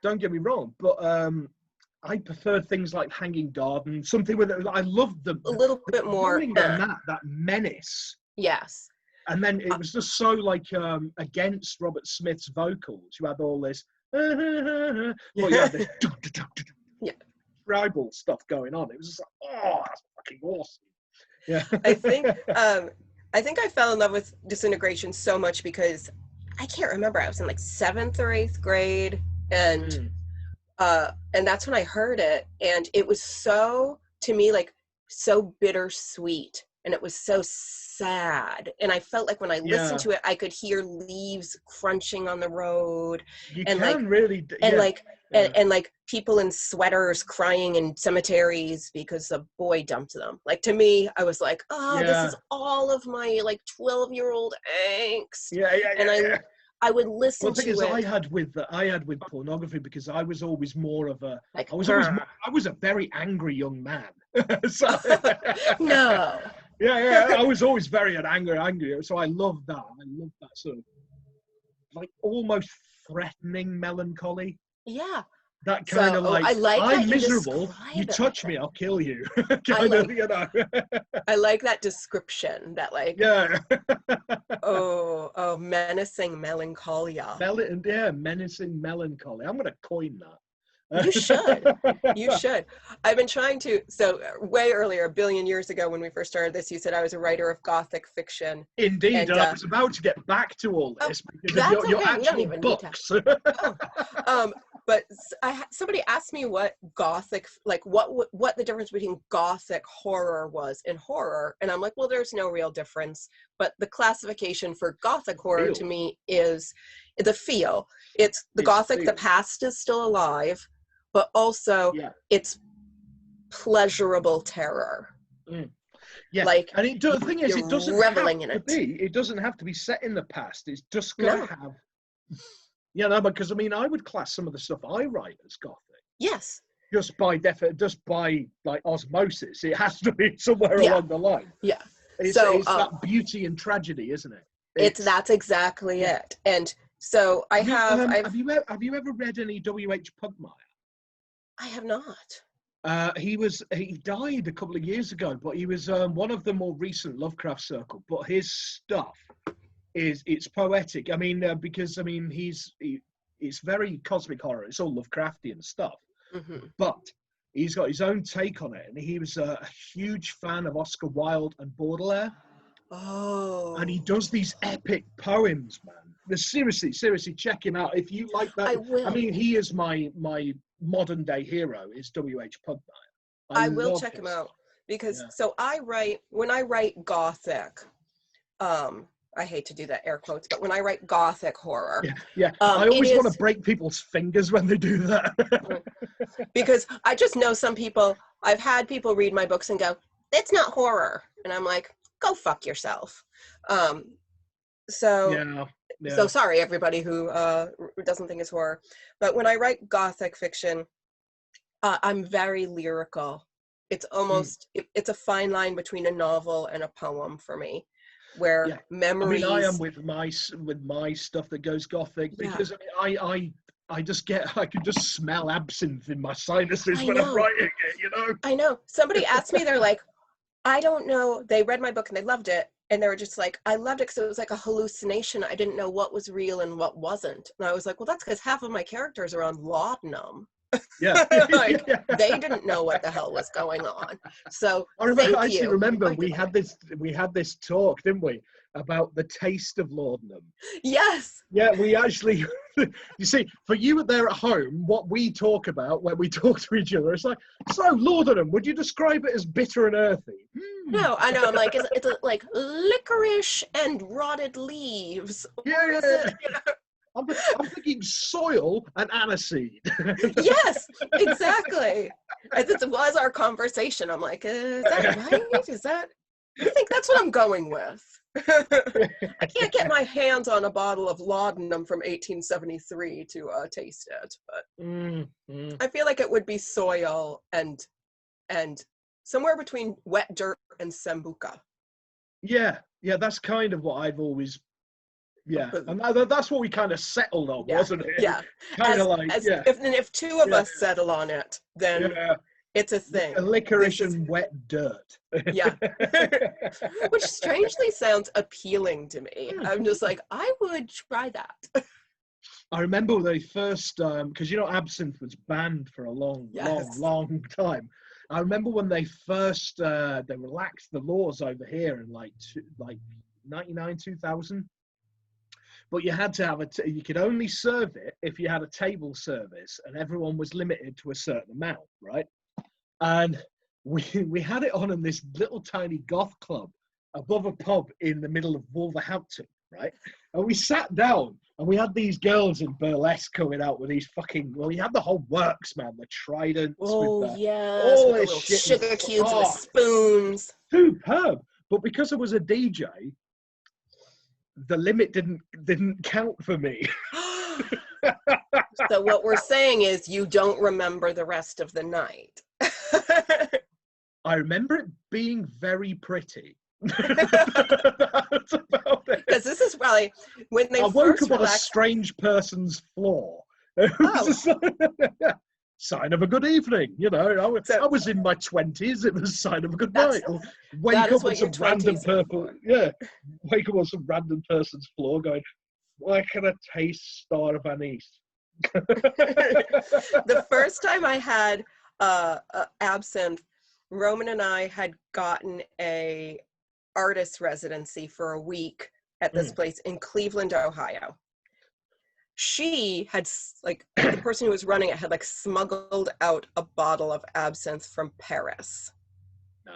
don't get me wrong, but I preferred things like Hanging Garden, something with I loved them a little bit more than that menace. Yes. And then it was just so like against Robert Smith's vocals. You had all this, you had this tribal stuff going on. It was just like, oh, that's fucking awesome. Yeah. I think I fell in love with Disintegration so much because I can't remember. I was in like 7th or 8th grade, and that's when I heard it, and it was so, to me, like so bittersweet. And it was so sad. And I felt like when I listened to it, I could hear leaves crunching on the road. And people in sweaters crying in cemeteries because a boy dumped them. Like, to me, I was like, this is all of my like 12-year-old angst. I would listen to it. I had with Pornography, because I was always more of a, like, I was a very angry young man. So, no. I was always very angry. So I loved that. I loved that sort of like almost threatening melancholy. Yeah. That kind of like, I'm miserable. You touch me, I'll kill you. I like that description. That like. Yeah. Menacing melancholia. Menacing melancholy. I'm gonna coin that. You should. I've been trying to. So way earlier, a billion years ago, when we first started this, you said I was a writer of Gothic fiction. Indeed, and I was about to get back to all this because of your actual books. But somebody asked me what Gothic, like what the difference between Gothic horror was in horror, and I'm like, well, there's no real difference. But the classification for Gothic horror to me is the feel. It's Gothic. The past is still alive, but also it's pleasurable terror. Yeah, like, and the thing is, it doesn't reveling have in to it. be. It doesn't have to be set in the past. It's just got to have. Yeah, no, because I mean, I would class some of the stuff I write as Gothic. Yes. Just by like osmosis, it has to be somewhere along the line. Yeah. It's that beauty and tragedy, isn't it? That's exactly it. And so have you ever read any W.H. Pugmire? I have not. He died a couple of years ago, but he was one of the more recent Lovecraft Circle. But his stuff it's poetic. I mean, because I mean it's very cosmic horror. It's all Lovecraftian stuff, but he's got his own take on it, and he was a huge fan of Oscar Wilde and Baudelaire. Oh. And he does these epic poems, man. Seriously, check him out if you like that. I will. I mean, he is my modern day hero. Is W.H. Pugmire. I will check him out because so when I write Gothic, I hate to do that air quotes, but when I write Gothic horror, I always want to break people's fingers when they do that. Because I just know some people. I've had people read my books and go, "It's not horror," and I'm like, "Go fuck yourself." So sorry everybody who doesn't think it's horror, but when I write Gothic fiction, I'm very lyrical. It's almost it's a fine line between a novel and a poem for me. Where memories. I mean, I am with my stuff that goes Gothic because I can just smell absinthe in my sinuses when I'm writing it, you know. I know. Somebody asked me, they're like, I don't know. They read my book and they loved it, and they were just like, I loved it because it was like a hallucination. I didn't know what was real and what wasn't, and I was like, well, that's because half of my characters are on laudanum. Yeah. They didn't know what the hell was going on. So I actually remember we had this talk, didn't we, about the taste of laudanum. Yes. Yeah, we actually you see, for you there at home, what we talk about when we talk to each other, it's like, so laudanum, would you describe it as bitter and earthy? No, I know. I'm like, it's like licorice and rotted leaves. Yeah. I'm thinking soil and aniseed. Yes, exactly. As it was our conversation, I'm like, is that right? Is that? I think that's what I'm going with. I can't get my hands on a bottle of laudanum from 1873 to taste it, but I feel like it would be soil and somewhere between wet dirt and sambuca. Yeah, that's kind of what I've always. Yeah, and that's what we kind of settled on, wasn't it? Yeah, kind of like if two of us settle on it, then it's a thing. Licorice and wet dirt. Yeah, which strangely sounds appealing to me. I'm just like, I would try that. I remember when they first, because absinthe was banned for a long time. I remember when they first they relaxed the laws over here in like 99, 2000. But you had to have you could only serve it if you had a table service, and everyone was limited to a certain amount, right? And we had it on in this little tiny goth club above a pub in the middle of Wolverhampton, right? And we sat down, and we had these girls in burlesque coming out with these you had the whole works, man, the tridents. Oh, with all this little sugar cubes with spoons. Superb. But because I was a DJ, the limit didn't count for me. So what we're saying is you don't remember the rest of the night. I remember it being very pretty. That's about it. Because this is probably when they I woke up on a strange person's floor. Sign of a good evening, I was in my 20s. It was a sign of a good night. Wake up on some random wake up on some random person's floor, going, "Why can I taste star of anise?" The first time I had absinthe, Roman and I had gotten a artist residency for a week at this place in Cleveland, Ohio. she had like the person who was running it had like smuggled out a bottle of absinthe from Paris. Nice.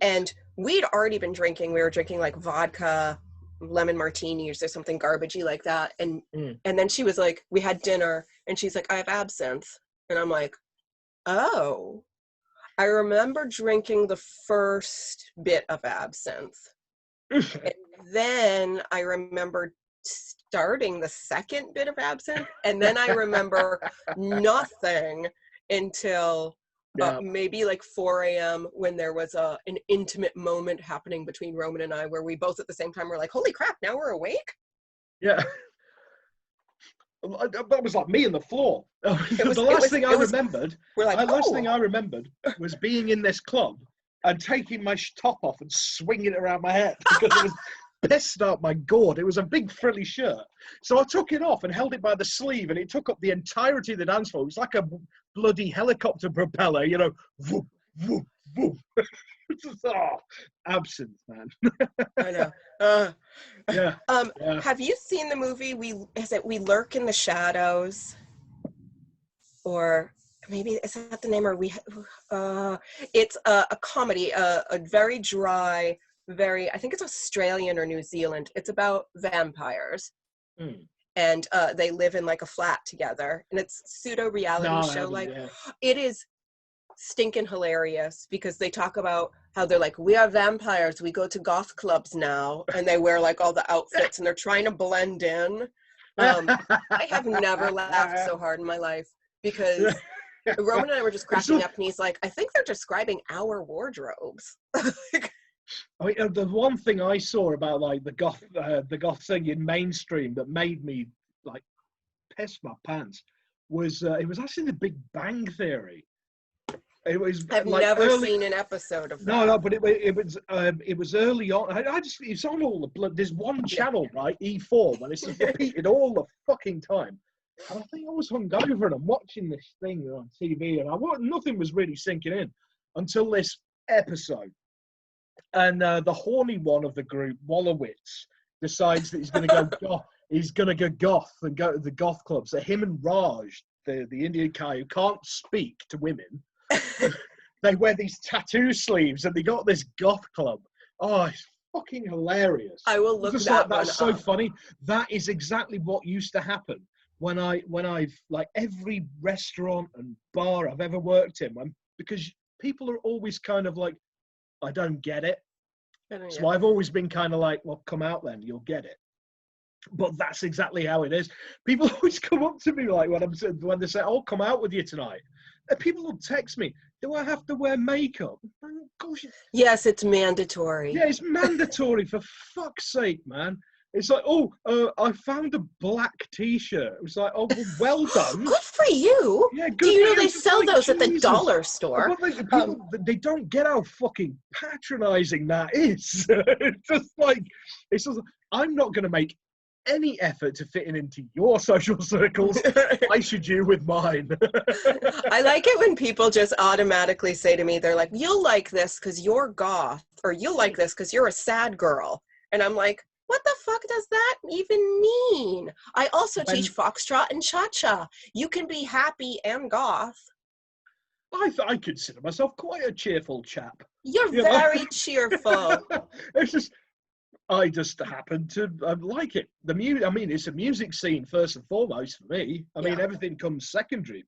And we'd already been drinking. We were drinking like vodka, lemon martinis or something garbagey like that. And then she was like, we had dinner and she's like, I have absinthe. And I'm like, oh. I remember drinking the first bit of absinthe. And then I remember starting the second bit of absinthe. And then I remember nothing until maybe like 4 a.m. when there was an intimate moment happening between Roman and I where we both at the same time were like, holy crap, now we're awake? Yeah. That was like me on the floor. The last thing I remembered was being in this club and taking my top off and swinging it around my head because it was pissed out my gourd. It was a big frilly shirt. So I took it off and held it by the sleeve and it took up the entirety of the dance floor. It was like a bloody helicopter propeller, you know. Whoop, whoop, whoop. Absinthe, man. I know. Yeah. Have you seen the movie We Lurk in the Shadows? Or maybe is that the name? Or it's a comedy, a very dry, I think it's Australian or New Zealand. It's about vampires. And they live in like a flat together, and it's pseudo reality show. It is stinking hilarious because they talk about how they're like, we are vampires, we go to goth clubs now, and they wear like all the outfits and they're trying to blend in. I have never laughed so hard in my life because Roman and I were just cracking up and he's like, I think they're describing our wardrobes. I mean, the one thing I saw about like the goth thing in mainstream that made me like piss my pants was it was actually The Big Bang Theory. It was. I've like never seen an episode of that. No, but it was early on. It's on all the blood. There's one channel, right, E4, when it's just repeated all the fucking time. And I think I was hungover and I'm watching this thing on TV, and nothing was really sinking in until this episode. And the horny one of the group, Wallowitz, decides that he's going to go goth. He's going to go goth and go to the goth club. So him and Raj, the Indian guy who can't speak to women, they wear these tattoo sleeves and they got this goth club. Oh, it's fucking hilarious. I will look that that's so up. funny. That is exactly what used to happen when I've like every restaurant and bar I've ever worked in, because people are always kind of like, I don't get it. So I've always been kind of like, well, come out then, you'll get it. But that's exactly how it is. People always come up to me like when they say, "Oh, come out with you tonight." And people will text me, "Do I have to wear makeup?" Gosh, yes, it's mandatory. Yeah, it's mandatory, for fuck's sake, man. It's like, oh, I found a black T-shirt. It was like, oh, well done. Good for you. Yeah, good. Do you know they sell those at the dollar store? People, they don't get how fucking patronizing that is. It's just like, I'm not going to make any effort to fit into your social circles. Why should you with mine? I like it when people just automatically say to me, they're like, you'll like this because you're goth, or you'll like this because you're a sad girl. And I'm like, what the fuck does that even mean? I also teach foxtrot and cha-cha. You can be happy and goth. I consider myself quite a cheerful chap. You're very cheerful. I just happen to like it. It's a music scene first and foremost for me. I mean, everything comes secondary.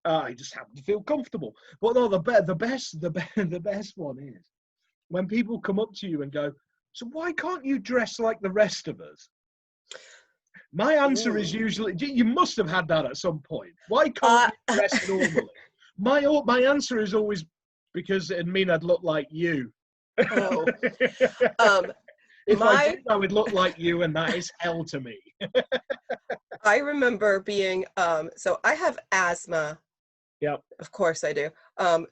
I just happen to feel comfortable. But no, the best one is when people come up to you and go, "So why can't you dress like the rest of us?" My answer is usually, you must have had that at some point. Why can't you dress normally? My answer is always, because it'd mean I'd look like you. Oh. If I did, I would look like you, and that is hell to me. I remember being, so I have asthma. Yep. Of course I do. And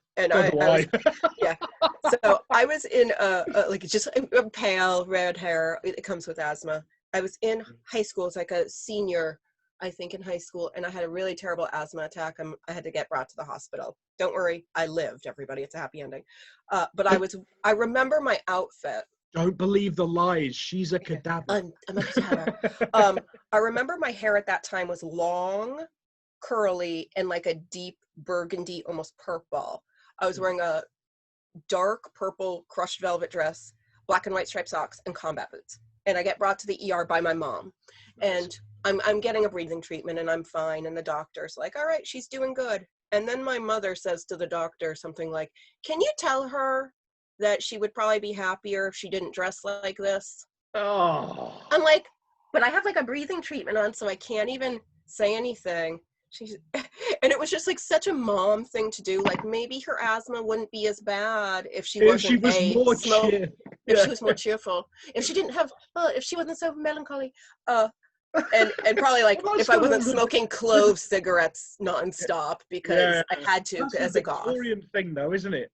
so I was in just a pale red hair. It comes with asthma. I was in high school. It's like a senior, I think, in high school, and I had a really terrible asthma attack. I had to get brought to the hospital. Don't worry, I lived, everybody. It's a happy ending. But I remember my outfit. Don't believe the lies. She's a cadaver. I'm a cadaver. I remember my hair at that time was long, curly, and like a deep burgundy, almost purple. I was wearing a dark purple crushed velvet dress, black and white striped socks, and combat boots. And I get brought to the ER by my mom. Nice. And I'm getting a breathing treatment and I'm fine. And the doctor's like, all right, she's doing good. And then my mother says to the doctor something like, can you tell her that she would probably be happier if she didn't dress like this? Oh. I'm like, but I have like a breathing treatment on, so I can't even say anything. And it was just like such a mom thing to do. Like maybe her asthma wouldn't be as bad if she was more cheerful. If she didn't have, if she wasn't so melancholy. And probably like if I wasn't smoking clove cigarettes nonstop because I had to as a goth. That's a Victorian thing though, isn't it?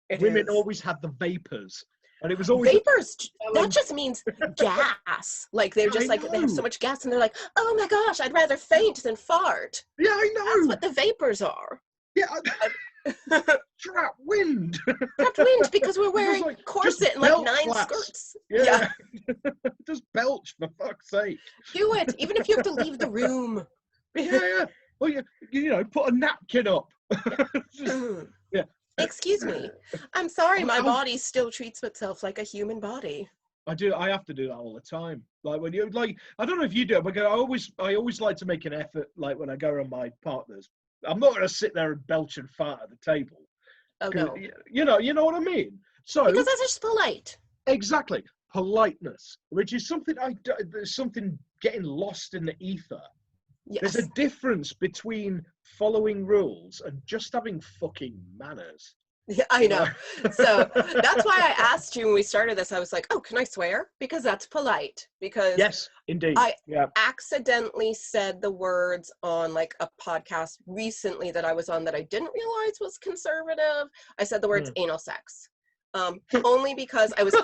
It Women is. always had the vapors. And it was always vapors. That just means gas. Like they're just like they have so much gas, and they're like, "Oh my gosh, I'd rather faint than fart." Yeah, I know. That's what the vapors are. Yeah, trap wind. Trapped wind because we're wearing corset and like 9 skirts. Yeah. Just belch for fuck's sake. Do it, even if you have to leave the room. Yeah. Well, you know, put a napkin up. Yeah. Excuse me. I'm sorry, my body still treats itself like a human body. I have to do that all the time. Like when you I don't know if you do it, but I always like to make an effort. Like when I go around my partners, I'm not going to sit there and belch and fart at the table. Oh no. You know what I mean. So because that's just polite. Exactly, politeness, which is something there's something getting lost in the ether. Yes. There's a difference between following rules and just having fucking manners. Yeah, I know. So that's why I asked you when we started this. I was like, "Oh, can I swear?" Because that's polite. Because yes, indeed. I accidentally said the words on like a podcast recently that I was on that I didn't realize was conservative. I said the words anal sex. Only because I was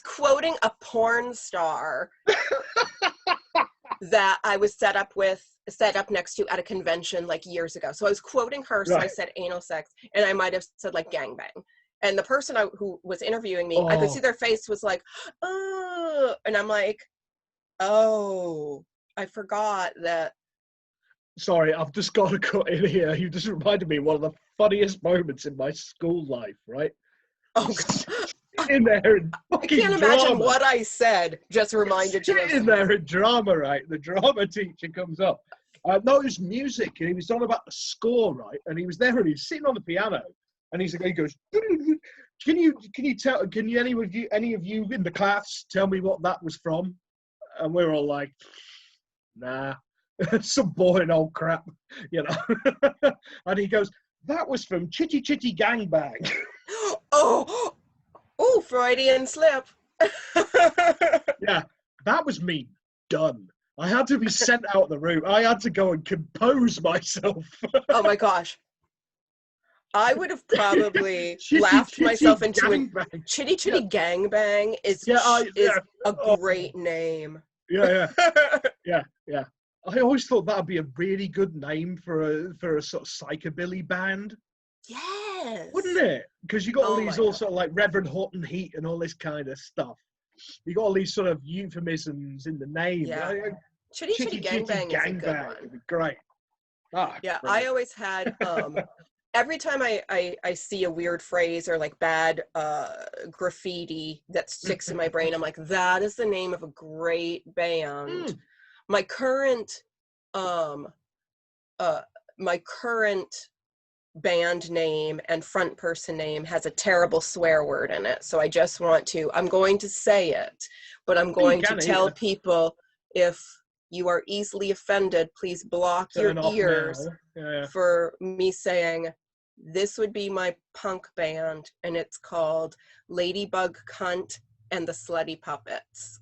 quoting a porn star that I was set up next to at a convention like years ago. So I was quoting her, so I said anal sex, and I might have said like gangbang. And the person who was interviewing me, I could see their face was like, oh, and I'm like, oh, I forgot that. Sorry, I've just got to cut in here. You just reminded me of one of the funniest moments in my school life, right? Oh, God. In there in fucking I can't imagine what I said just reminded you of in there in drama, right? The drama teacher comes up. No, it was music, and he was on about the score, right? And he was there, and he was sitting on the piano, and he goes, Can you any of you in the class tell me what that was from? And we were all like, nah, some boring old crap, you know. And he goes, that was from Chitty Chitty Gang Bang. Oh, Freudian slip. Yeah, that was me done. I had to be sent out of the room. I had to go and compose myself. Oh my gosh. I would have probably laughed myself into it. Chitty Chitty Gang Bang is a great name. Yeah. I always thought that'd be a really good name for a sort of psychobilly band. Yes. Wouldn't it? Because you got all these sort of like Reverend Hot and Heat and all this kind of stuff. You got all these sort of euphemisms in the name. Yeah. Chitty Chitty Gang Bang is a good one. Would be great. Yeah, brilliant. I always had every time I see a weird phrase or like bad graffiti that sticks in my brain, I'm like, that is the name of a great band. My current band name and front person name has a terrible swear word in it. So I'm going to say it, but I'm going to tell people, if you are easily offended, please block your ears for me saying, this would be my punk band, and it's called Ladybug Cunt and the Slutty Puppets.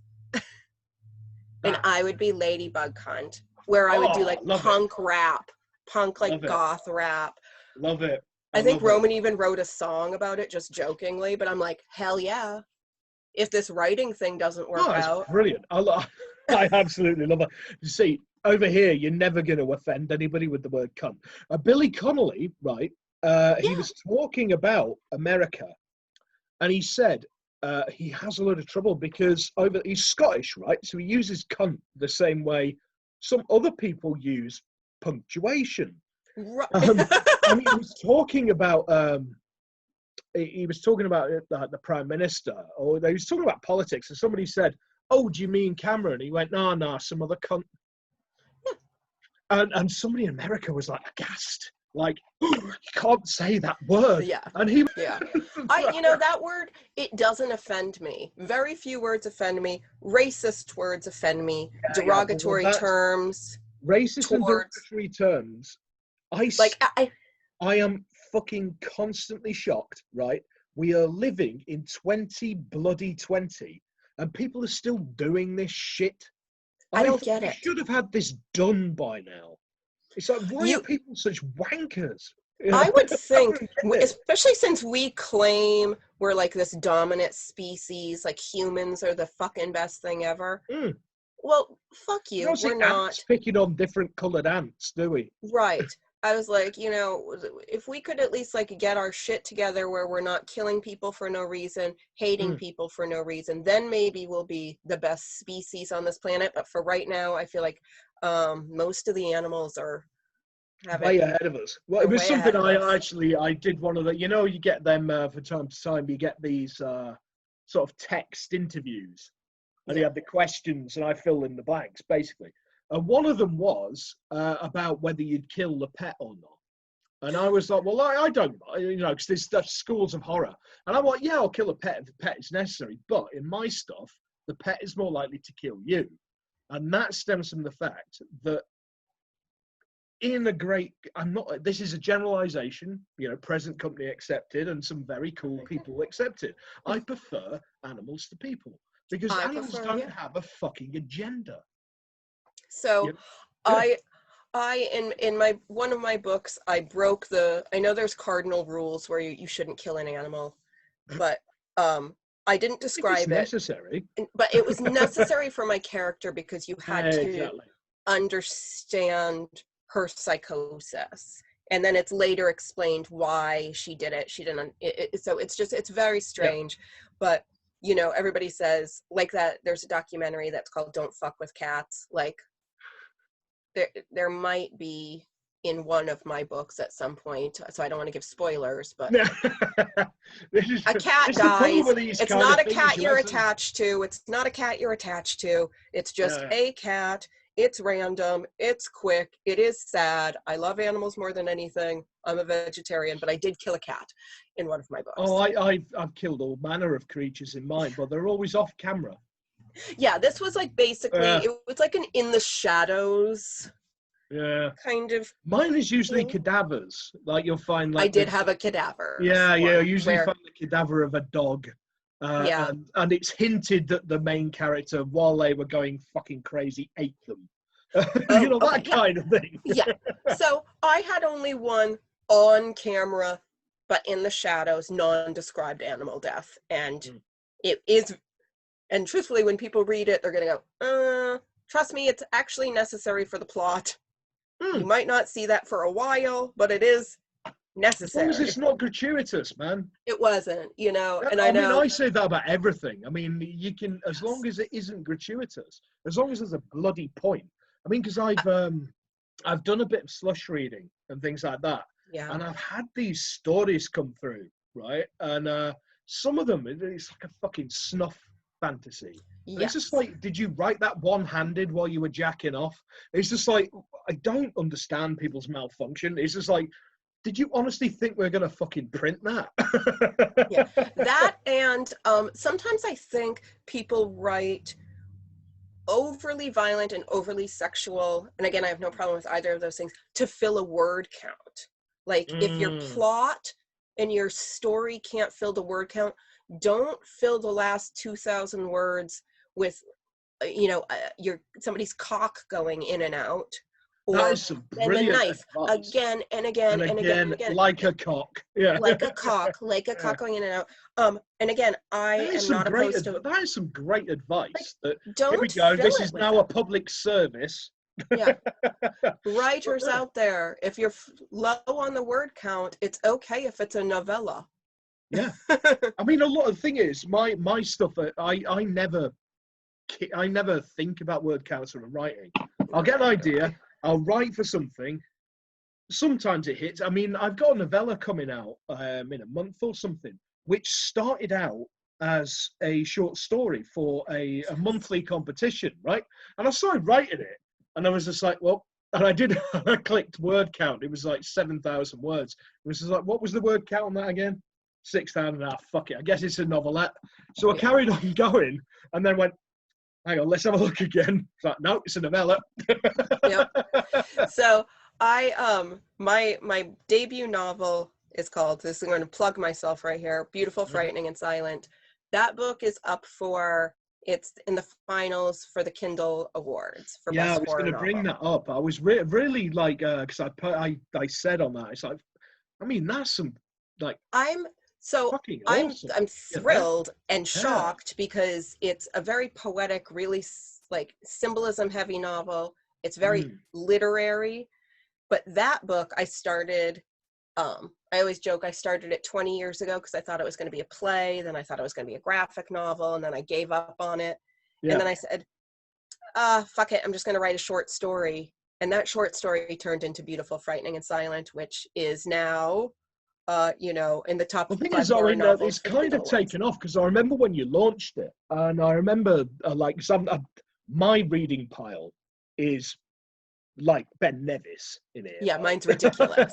And I would be Ladybug Cunt, where I would do like punk rap, punk like goth rap. Love it. I think Roman even wrote a song about it just jokingly, but I'm like, hell yeah. If this writing thing doesn't work out. Brilliant. I absolutely love it. You see, over here, you're never going to offend anybody with the word cunt. Billy Connolly, right, he was talking about America, and he said, he has a lot of trouble because he's Scottish, right? So he uses cunt the same way some other people use punctuation. Right. And he was talking about the Prime Minister, or he was talking about politics, and somebody said, "Oh, do you mean Cameron?" He went, "No, some other cunt." And somebody in America was like aghast, like, "Oh, you can't say that word." Yeah. And he, yeah. That word, it doesn't offend me. Very few words offend me. Racist words offend me. Derogatory terms. Racist and derogatory terms. I am fucking constantly shocked, right? We are living in 2020, and people are still doing this shit. I don't get it. We should have had this done by now. It's like, why are people such wankers? I would think, especially since we claim we're like this dominant species, like humans are the fucking best thing ever. Well, fuck you. We're not picking on different colored ants, do we? Right. I was like, if we could at least like get our shit together where we're not killing people for no reason, hating people for no reason, then maybe we'll be the best species on this planet. But for right now, I feel like most of the animals are way ahead of us. Well, it was something I did one of the, you get them from time to time, you get these sort of text interviews, and you have the questions, and I fill in the blanks, basically. And one of them was about whether you'd kill the pet or not. And I was like, well, I don't, because there's stuff, schools of horror. And I'm like, yeah, I'll kill a pet if the pet is necessary. But in my stuff, the pet is more likely to kill you. And that stems from the fact that this is a generalization, present company accepted and some very cool people accepted. I prefer animals to people because animals don't have a fucking agenda. So in one of my books, I broke I know there's cardinal rules where you shouldn't kill an animal, but I didn't describe it. Necessary. But it was necessary for my character because you had to understand her psychosis. And then it's later explained why she did it. She didn't. So it's very strange. But, everybody says like that. There's a documentary that's called Don't Fuck with Cats. Like, there might be in one of my books at some point, so I don't want to give spoilers, but a cat dies. It's not a cat you're attached to. It's not a cat you're attached to. It's just a cat. It's random. It's quick. It is sad. I love animals more than anything. I'm a vegetarian, but I did kill a cat in one of my books. Oh, I've killed all manner of creatures in mine, but they're always off camera. Yeah, this was like basically, it was like an in the shadows kind of. Mine is usually cadavers. Like you'll find like. I did have a cadaver. Yeah, I usually find the cadaver of a dog. And it's hinted that the main character, while they were going fucking crazy, ate them. That kind of thing. So I had only one on camera, but in the shadows, non-described animal death. And it is, and truthfully, when people read it, they're going to go, trust me, it's actually necessary for the plot. You might not see that for a while, but it is necessary. As long as it's not gratuitous, man. It wasn't, and I say that about everything. I mean, you can, as long as it isn't gratuitous, as long as there's a bloody point. I mean, because I've done a bit of slush reading and things like that. Yeah. And I've had these stories come through, right? And some of them, it's like a fucking snuff fantasy. Yes. It's just like, did you write that one-handed while you were jacking off? It's just like, I don't understand people's malfunction. It's just like, did you honestly think we're going to fucking print that? That and sometimes I think people write overly violent and overly sexual, and again, I have no problem with either of those things, to fill a word count. Like, if your plot and your story can't fill the word count, don't fill the last 2,000 words with, somebody's cock going in and out. That is some brilliant knife advice. Again and again and again. Like a cock. Yeah. Like a cock going in and out. And again, I am not opposed to. That is some great advice. Like, here we go. This is now a public service. Yeah. Writers out there, if you're low on the word count, it's okay if it's a novella. Yeah. I mean, a lot of the thing is, my stuff, I never think about word counts when I'm writing. I'll get an idea, I'll write for something. Sometimes it hits. I mean, I've got a novella coming out in a month or something, which started out as a short story for a monthly competition, right? And I started writing it, and I was just like, well, and I did, I clicked word count. It was like 7,000 words. It was just like, what was the word count on that again? 6,000. Fuck it. I guess it's a novelette. So I carried on going, and then went, hang on, let's have a look again. It's like, no, it's a novella. Yep. So my debut novel is called, this I'm going to plug myself right here, Beautiful, Frightening, and Silent. That book is up for, it's in the finals for the Kindle Awards for Yeah, best I was horror going to bring novel. that up. I was really like, because I said on that, it's like, I mean, that's some like I'm awesome. I'm thrilled and Yeah. shocked because it's a very poetic, really like symbolism heavy novel. It's very literary. But that book I started, I always joke I started it 20 years ago because I thought it was going to be a play, then I thought it was going to be a graphic novel, and then I gave up on it. Yeah. And then I said, fuck it, I'm just going to write a short story. And that short story turned into Beautiful, Frightening, and Silent, which is now, in the top 5 horror novels. It's kind of taken off because I remember when you launched it, and I remember my reading pile is like Ben Nevis in here. Yeah, mine's ridiculous.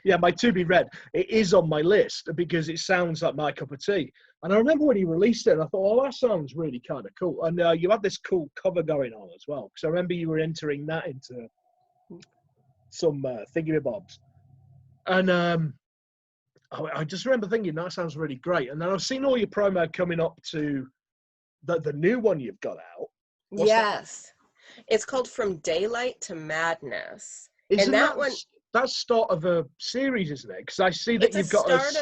Yeah, my to be read. It is on my list because it sounds like my cup of tea. And I remember when you released it, and I thought, oh, that sounds really kind of cool. And you had this cool cover going on as well. Because I remember you were entering that into some thingamabobs. And I just remember thinking, that sounds really great. And then I've seen all your promo coming up to the new one you've got out. Yes. That? It's called From Daylight to Madness. Isn't and that's start of a series, isn't it? Because I see that you've got it's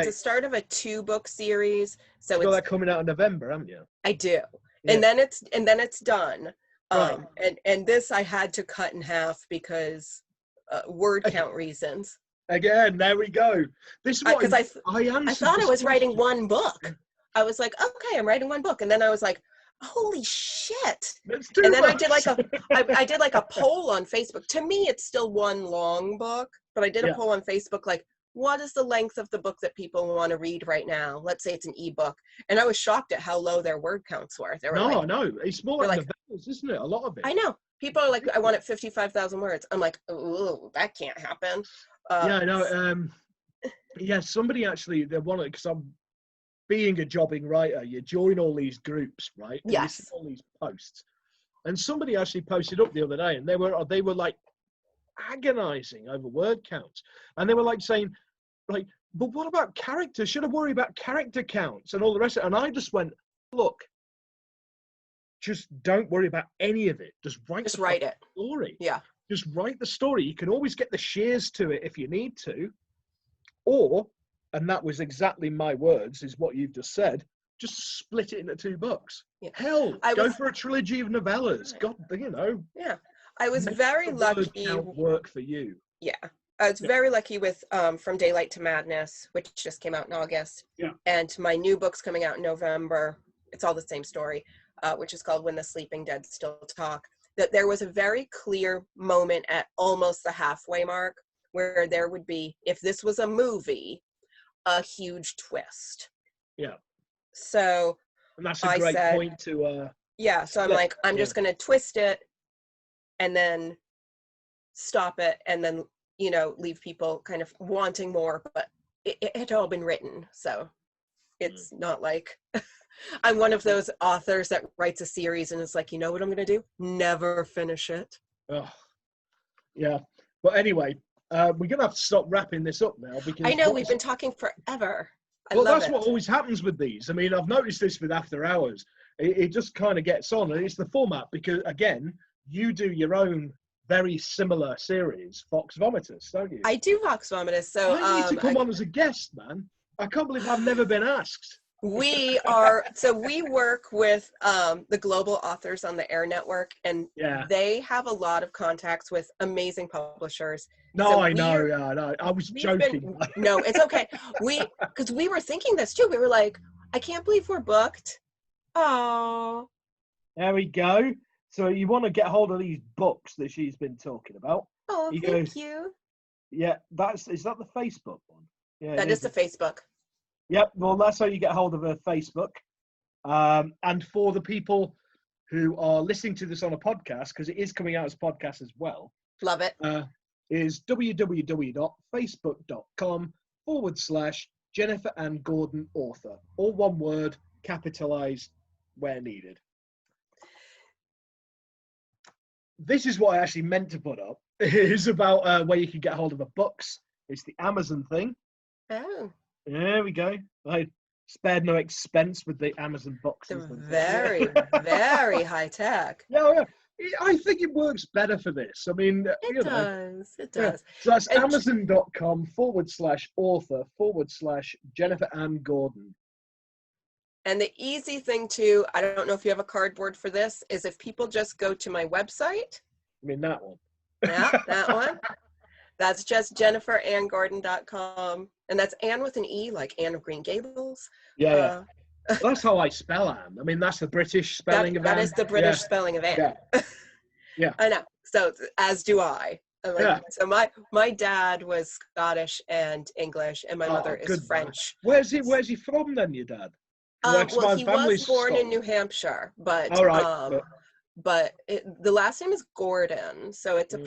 a start of a 2-book series. So you've got that coming out in November, haven't you? I do. Yeah. And then it's done. Right. And this I had to cut in half because word count reasons. Again, there we go. This is what because I thought I was writing one book. I was like, okay, I'm writing one book, and then I was like, holy shit! And then I did like a poll on Facebook. To me, it's still one long book, but I did a poll on Facebook like, what is the length of the book that people want to read right now? Let's say it's an ebook, and I was shocked at how low their word counts were. They were no, it's more like novellas, isn't it? A lot of it. I know. People are like, I want it 55,000 words. I'm like, ooh, that can't happen. Yeah, I know. Yeah, somebody actually, they wanted, because I'm being a jobbing writer, you join all these groups, right? And yes. You see all these posts, and somebody actually posted up the other day, and they were like agonizing over word counts, and they were like saying, like, but what about characters? Should I worry about character counts and all the rest of it? And I just went, look, just don't worry about any of it. Just write it. Story. Yeah. Just write the story. You can always get the shears to it if you need to. Or, and that was exactly my words, is what you've just said, just split it into 2 books. Yeah. Hell, go for a trilogy of novellas. God, Yeah. I was very lucky. Work for you. Yeah. I was very lucky with From Daylight to Madness, which just came out in August. Yeah. And my new book's coming out in November. It's all the same story, which is called When the Sleeping Dead Still Talk. That there was a very clear moment at almost the halfway mark where there would be, if this was a movie, a huge twist. Yeah. So and that's a great point to yeah, so I'm like, I'm just going to twist it and then stop it and then, leave people kind of wanting more, but it had all been written. So it's not like I'm one of those authors that writes a series and it's like, you know what I'm going to do? Never finish it. Oh, yeah. But anyway, we're going to have to stop wrapping this up now because I know we've been talking forever. That's what always happens with these. I mean, I've noticed this with After Hours. It just kind of gets on, and it's the format because, again, you do your own very similar series, Vox Vomitus, don't you? I do Vox Vomitus. So I need to come on as a guest, man. I can't believe I've never been asked. We work with the Global Authors on the Air Network, and they have a lot of contacts with amazing publishers. No, So I know. Yeah, I know. I was joking. No, it's okay. Because we were thinking this too. We were like, I can't believe we're booked. Oh. There we go. So you want to get hold of these books that she's been talking about? Oh, thank you. Yeah, is that the Facebook one? Yeah, that is the Facebook. Yep. Well, that's how you get hold of her Facebook. And for the people who are listening to this on a podcast, because it is coming out as a podcast as well. Love it. Is www.facebook.com/Jennifer Ann Gordon author. All one word, capitalized where needed. This is what I actually meant to put up. It is about where you can get hold of the books. It's the Amazon thing. Oh. There we go. I spared no expense with the Amazon boxes. Very, very high tech. Yeah. I think it works better for this. I mean, it does. Yeah. So that's Amazon.com/author/Jennifer Ann Gordon. And the easy thing too, I don't know if you have a cardboard for this, is if people just go to my website. I mean, that one. Yeah, that one. That's just JenniferAnnGordon.com. And that's Anne with an E, like Anne of Green Gables. Yeah. Well, that's how I spell Anne. I mean, that's the British spelling of Anne. That is the British spelling of Anne. Yeah. I know. So, as do I. So my dad was Scottish and English, and my mother is French. Where's he from then, your dad? Well, he was born in New Hampshire, but the last name is Gordon, so it's a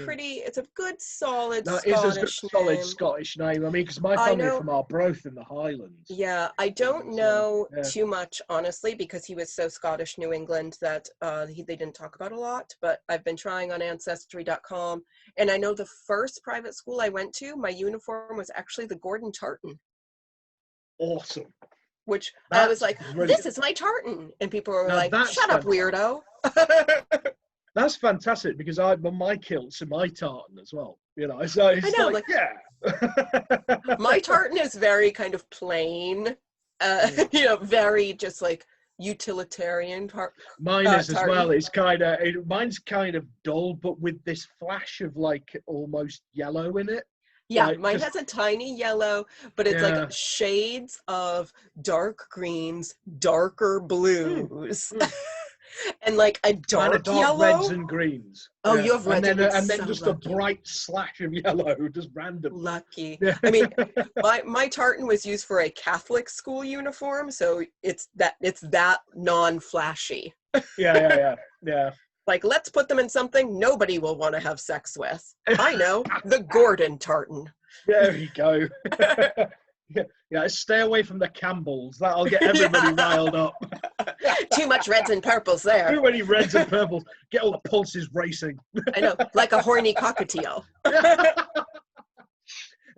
good solid solid Scottish name. I mean, because my family are from Arbroath in the Highlands. Yeah, I don't know too much, honestly, because he was so Scottish New England that they didn't talk about a lot, but I've been trying on Ancestry.com, and I know the first private school I went to, my uniform was actually the Gordon tartan. Awesome. Which I was like, this is my tartan. And people were like, shut up, weirdo. That's fantastic, because my kilts are my tartan as well. You know, so it's yeah. My tartan is very kind of plain, very just like utilitarian. Mine is as well. It's mine's kind of dull, but with this flash of like almost yellow in it. Yeah, mine has a tiny yellow, but it's like shades of dark greens, darker blues, and like a dark yellow. Reds and greens. Oh, you have reds and then just lucky. A bright slash of yellow, just random. Lucky. I mean, my tartan was used for a Catholic school uniform, so it's that non-flashy. Yeah. Like, let's put them in something nobody will want to have sex with. I know, the Gordon tartan. There you go. Yeah, stay away from the Campbells. That'll get everybody riled up. Too much reds and purples there. Too many reds and purples. Get all the pulses racing. I know, like a horny cockatiel.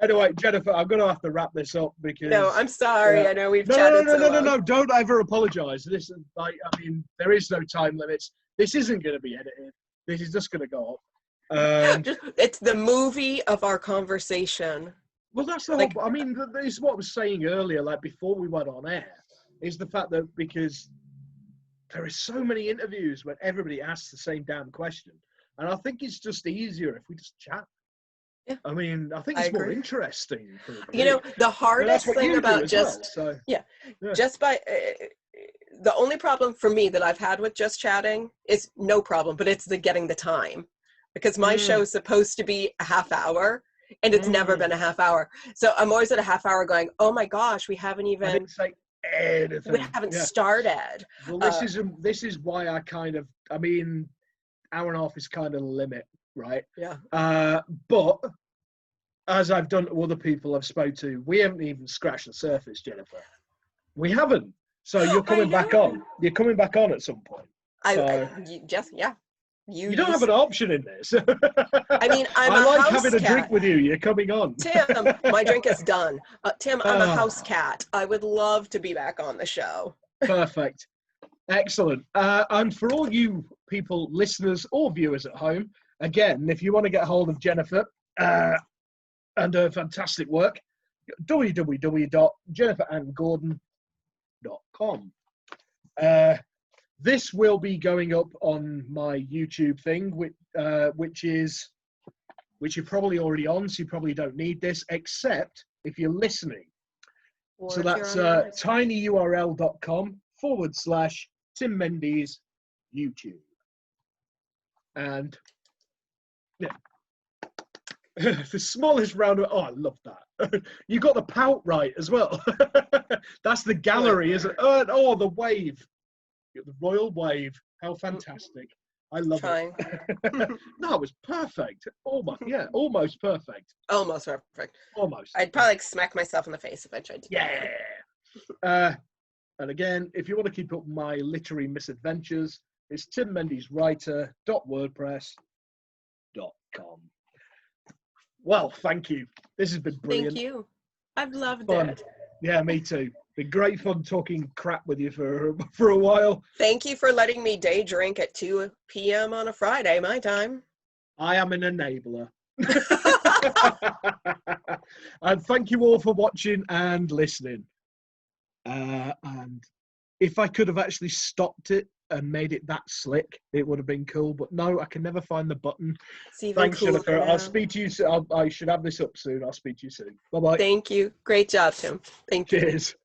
Anyway, Jennifer, I'm going to have to wrap this up because... No, I'm sorry. I know we've chatted so long. No. Don't ever apologize. Listen, there is no time limits. This isn't going to be edited. This is just going to go up. It's the movie of our conversation. Well, that's the whole... I mean, this is what I was saying earlier, like before we went on air, is the fact that because there are so many interviews where everybody asks the same damn question. And I think it's just easier if we just chat. Yeah. I mean, I think it's more interesting. The hardest thing about the only problem for me that I've had with just chatting is no problem, but it's getting the time, because my show is supposed to be a half hour and it's never been a half hour. So I'm always at a half hour going, oh my gosh, we haven't even... I didn't say anything. We haven't started. Well, this is why hour and a half is kind of the limit, right? Yeah. But as I've done to other people I've spoke to, we haven't even scratched the surface, Jennifer. We haven't. So you're coming back on. You're coming back on at some point. You don't have an option in this. I mean, I like having a drink with you. You're coming on. Tim, my drink is done. Tim, I'm a house cat. I would love to be back on the show. Perfect. Excellent. And for all you people, listeners or viewers at home, again, if you want to get hold of Jennifer and her fantastic work, www.jenniferanngordon.com. This will be going up on my YouTube thing, which is which you're probably already on, so you probably don't need this, except if you're listening. Or so that's tinyurl.com/Tim Mendees YouTube. And yeah, the smallest round of, oh, I love that. You got the pout right as well. That's the gallery, isn't it? Oh, the wave. The royal wave. How fantastic. I love it. No, it was perfect. Almost, yeah, almost perfect. Almost perfect. Almost. I'd probably like smack myself in the face if I tried to. Yeah. And again, if you want to keep up my literary misadventures, it's timmendeswriter.wordpress.com. Well, thank you. This has been brilliant. Thank you. I've loved it. Yeah, me too. Been great fun talking crap with you for a while. Thank you for letting me day drink at 2 p.m. on a Friday, my time. I am an enabler. And thank you all for watching and listening. And if I could have actually stopped it and made it that slick, it would have been cool. But no, I can never find the button. Thanks, Jennifer. I'll speak to you soon. I should have this up soon. I'll speak to you soon. Bye-bye. Thank you. Great job, Tim. Thank you. Cheers.